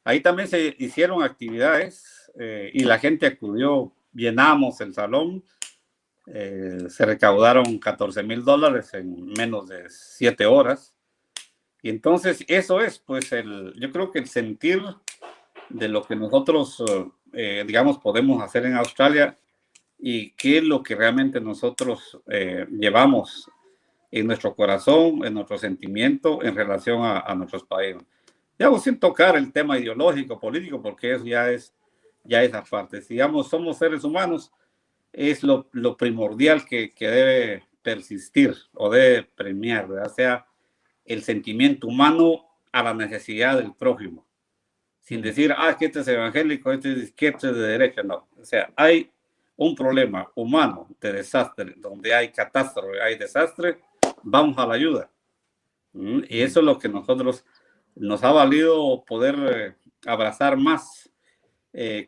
Ahí también se hicieron actividades y la gente acudió, llenamos el salón, se recaudaron $14,000 en menos de 7 horas. Y entonces eso es, pues, yo creo que el sentir de lo que nosotros, digamos, podemos hacer en Australia y qué es lo que realmente nosotros llevamos en nuestro corazón, en nuestro sentimiento en relación a nuestros países. Digamos, sin tocar el tema ideológico, político, porque eso ya es aparte. Si, digamos, somos seres humanos, es lo primordial que debe persistir o debe premiar, ¿verdad? O sea, el sentimiento humano a la necesidad del prójimo. Sin decir, que este es evangélico, este es de izquierda, este es de derecha, no. O sea, hay un problema humano de desastre, donde hay catástrofe, hay desastre, vamos a la ayuda. Y eso es lo que nos ha valido poder abrazar más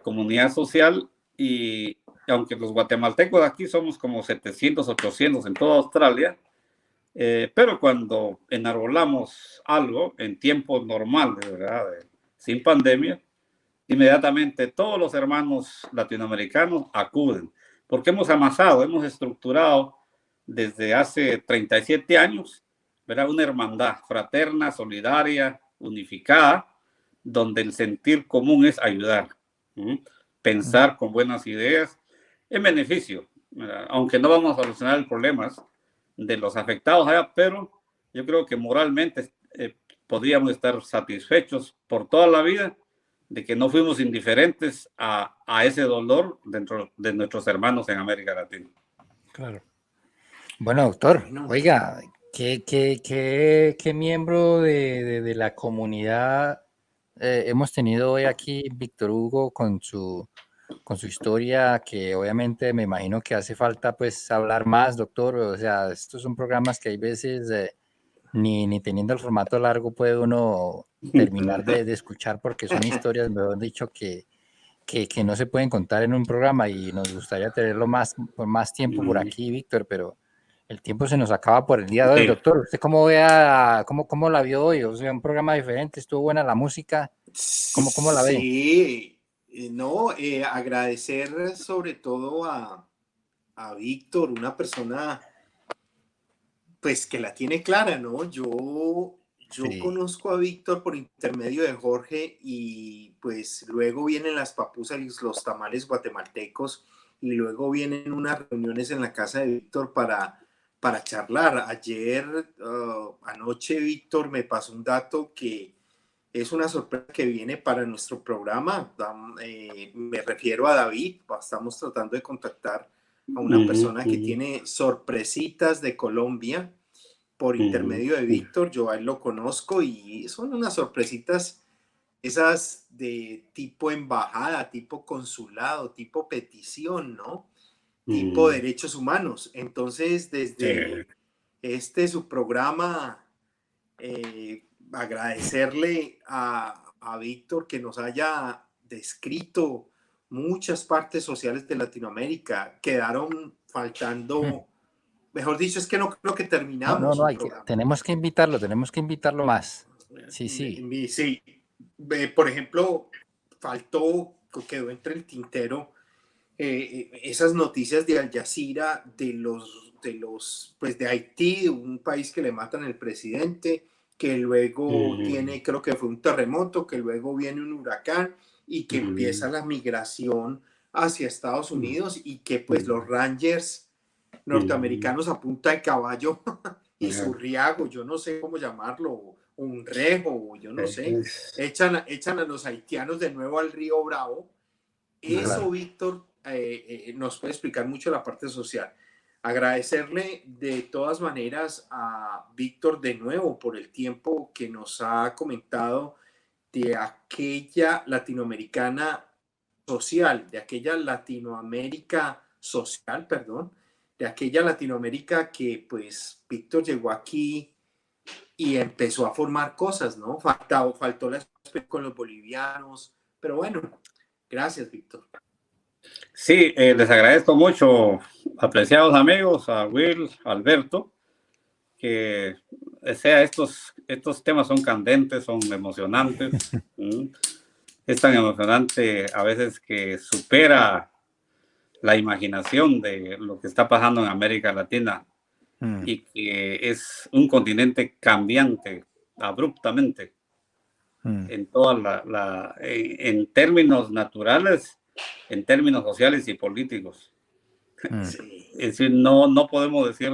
comunidad social. Y aunque los guatemaltecos aquí somos como 700, 800 en toda Australia, pero cuando enarbolamos algo en tiempos normales, ¿verdad? Sin pandemia, inmediatamente todos los hermanos latinoamericanos acuden, porque hemos amasado, hemos estructurado desde hace 37 años, ¿verdad? Una hermandad fraterna, solidaria, unificada, donde el sentir común es ayudar, pensar con buenas ideas en beneficio, ¿verdad? Aunque no vamos a solucionar el problema de los afectados allá, pero yo creo que moralmente podríamos estar satisfechos por toda la vida de que no fuimos indiferentes a ese dolor dentro de nuestros hermanos en América Latina. Claro. Bueno, doctor, oiga, ¿Qué miembro de la comunidad hemos tenido hoy aquí, Víctor Hugo, con su historia, que obviamente me imagino que hace falta pues hablar más, doctor? O sea, estos son programas que hay veces ni teniendo el formato largo puede uno terminar de escuchar porque son historias, mejor dicho, que no se pueden contar en un programa y nos gustaría tenerlo más, por más tiempo por Mm, aquí, Víctor, pero el tiempo se nos acaba por el día de hoy. sí. Doctor, ¿usted cómo vea, cómo la vio hoy? O sea, un programa diferente, estuvo buena la música, ¿cómo la ve? Sí, no, agradecer sobre todo a Víctor, una persona pues que la tiene clara, ¿no? Yo Sí, conozco a Víctor por intermedio de Jorge y pues luego vienen las papusas y los tamales guatemaltecos y luego vienen unas reuniones en la casa de Víctor para charlar. Ayer, anoche, Víctor me pasó un dato que es una sorpresa que viene para nuestro programa. Me refiero a David, estamos tratando de contactar a una Ujú, persona que ujú, tiene sorpresitas de Colombia por ujú, intermedio de Víctor. Yo a él lo conozco y son unas sorpresitas esas de tipo embajada, tipo consulado, tipo petición, ¿no? Tipo ujú. derechos humanos. Entonces, Sí. desde su programa, agradecerle a Víctor que nos haya descrito muchas partes sociales de Latinoamérica. Quedaron faltando, mejor dicho, es que no creo que terminamos no, un programa. tenemos que invitarlo más. Sí, sí. Sí, por ejemplo, faltó, quedó entre el tintero esas noticias de Al Jazeera pues de Haití, un país que le matan al presidente, que luego Ujú, tiene, creo que fue un terremoto, que luego viene un huracán y que empieza ujú, la migración hacia Estados Unidos y que pues ujú, los Rangers ujú. norteamericanos a punta de caballo y Ajá. su riago, yo no sé cómo llamarlo, un rejo, yo no sé, Es- echan a los haitianos de nuevo al río Bravo. Eso, Claro. Víctor, nos puede explicar mucho la parte social. Agradecerle de todas maneras a Víctor de nuevo por el tiempo que nos ha comentado de aquella latinoamericana social, de aquella Latinoamérica social, perdón, de aquella Latinoamérica que pues Víctor llegó aquí y empezó a formar cosas, ¿no? Faltó la experiencia con los bolivianos, pero bueno, gracias, Víctor. Sí, les agradezco mucho, apreciados amigos, a Will, a Alberto, que sea estos temas son candentes, son emocionantes. Es tan emocionante a veces que supera la imaginación de lo que está pasando en América Latina Mm, y que es un continente cambiante abruptamente mm, en toda en términos naturales, en términos sociales y políticos. mm. Sí. Es decir, no podemos decir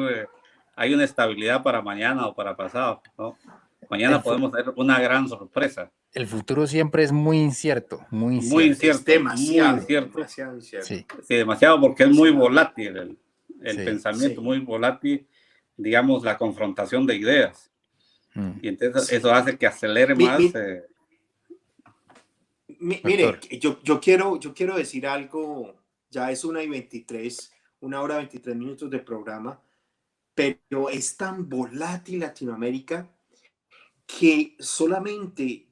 hay una estabilidad para mañana o para pasado, ¿no? El, Mañana fu- podemos tener una gran sorpresa. el futuro siempre es muy incierto, muy Muy incierto. Es incierto, muy demasiado, incierto. demasiado incierto. Sí, Sí, demasiado porque es muy Demasiado. volátil el sí. pensamiento, Sí, muy volátil, digamos, la confrontación de ideas. Mm. Y entonces eso sí. hace que acelere Mi- más. mi- Mire, Doctor. yo quiero decir algo, ya es 1:23, 1 hora 23 minutos de programa, pero es tan volátil Latinoamérica que solamente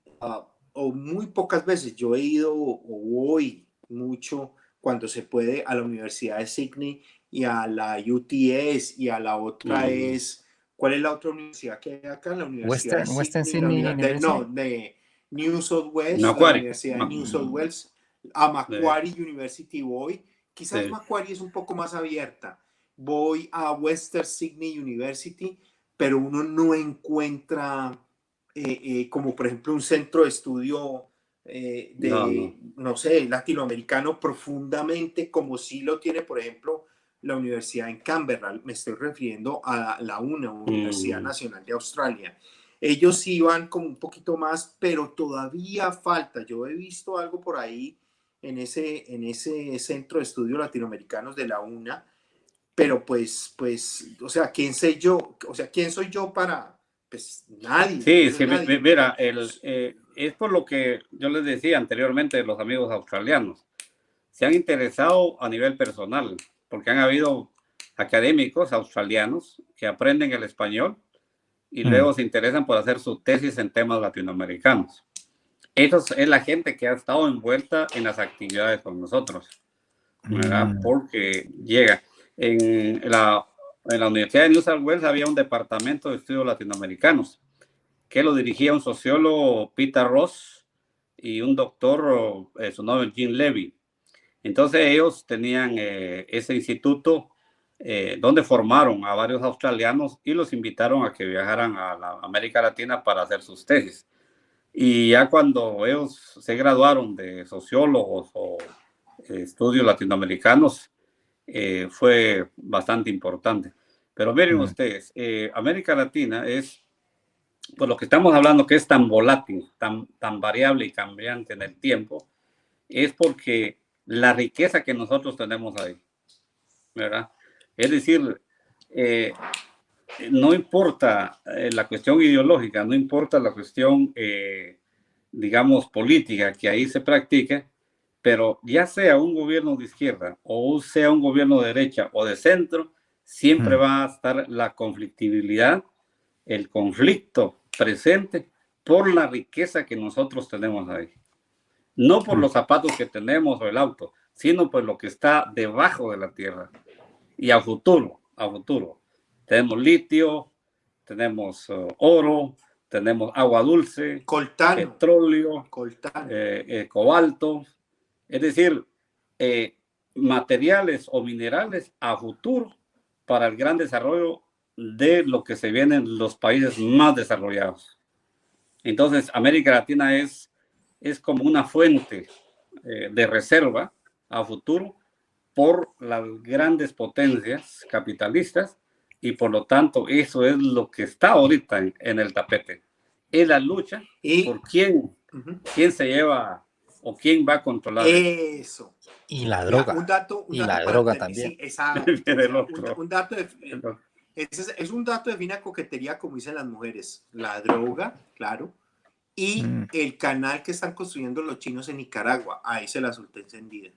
o muy pocas veces yo he ido o voy mucho cuando se puede a la Universidad de Sydney y a la UTS y a la otra Mm, es, ¿cuál es la otra universidad que hay acá? La Universidad de Western Sydney, Sydney no, University. de New South Wales, la Macquarie. Universidad de New South Wales, a Macquarie University voy, quizás Sí. Macquarie es un poco más abierta, voy a Western Sydney University, pero uno no encuentra como por ejemplo un centro de estudio No, no. no sé, latinoamericano profundamente, como sí lo tiene, por ejemplo, la universidad en Canberra. Me estoy refiriendo a la UNA, Universidad Mm, Nacional de Australia. Ellos sí van como un poquito más, pero todavía falta. Yo he visto algo por ahí en ese centro de estudios latinoamericanos de la UNA, pero pues, o sea, ¿quién sé yo? O sea, ¿quién soy yo para, pues nadie? Sí, No soy sí, nadie. mira, es por lo que yo les decía anteriormente de los amigos australianos. Se han interesado a nivel personal, porque han habido académicos australianos que aprenden el español y luego se interesan por hacer su tesis en temas latinoamericanos. Eso es la gente que ha estado envuelta en las actividades con nosotros, ¿verdad? Porque llega. En la Universidad de New South Wales había un departamento de estudios latinoamericanos que lo dirigía un sociólogo, Peter Ross, y un doctor, su nombre es Jim Levy. Entonces ellos tenían ese instituto donde formaron a varios australianos y los invitaron a que viajaran a la América Latina para hacer sus tesis. Y ya cuando ellos se graduaron de sociólogos o estudios latinoamericanos, fue bastante importante. Pero miren ustedes, América Latina es, por lo que estamos hablando, que es tan volátil, tan variable y cambiante en el tiempo, es porque la riqueza que nosotros tenemos ahí, ¿verdad? Es decir, no importa la cuestión ideológica, no importa la cuestión, digamos, política que ahí se practique, pero ya sea un gobierno de izquierda o sea un gobierno de derecha o de centro, siempre va a estar la conflictividad, el conflicto presente por la riqueza que nosotros tenemos ahí. No por los zapatos que tenemos o el auto, sino por lo que está debajo de la tierra. Y a futuro. Tenemos litio, tenemos oro, tenemos agua dulce, coltano, petróleo, coltano. cobalto. Es decir, materiales o minerales a futuro para el gran desarrollo de lo que se viene en los países más desarrollados. Entonces, América Latina es como una fuente de reserva a futuro por las grandes potencias capitalistas y por lo tanto eso es lo que está ahorita en el tapete. Es la lucha por quién se lleva o quién va a controlar eso. Y la droga. Un dato y la droga también. Sí, exacto. Un dato es un dato de fina coquetería, como dicen las mujeres. La droga, claro. Y el canal que están construyendo los chinos en Nicaragua. Ahí se la solté encendida.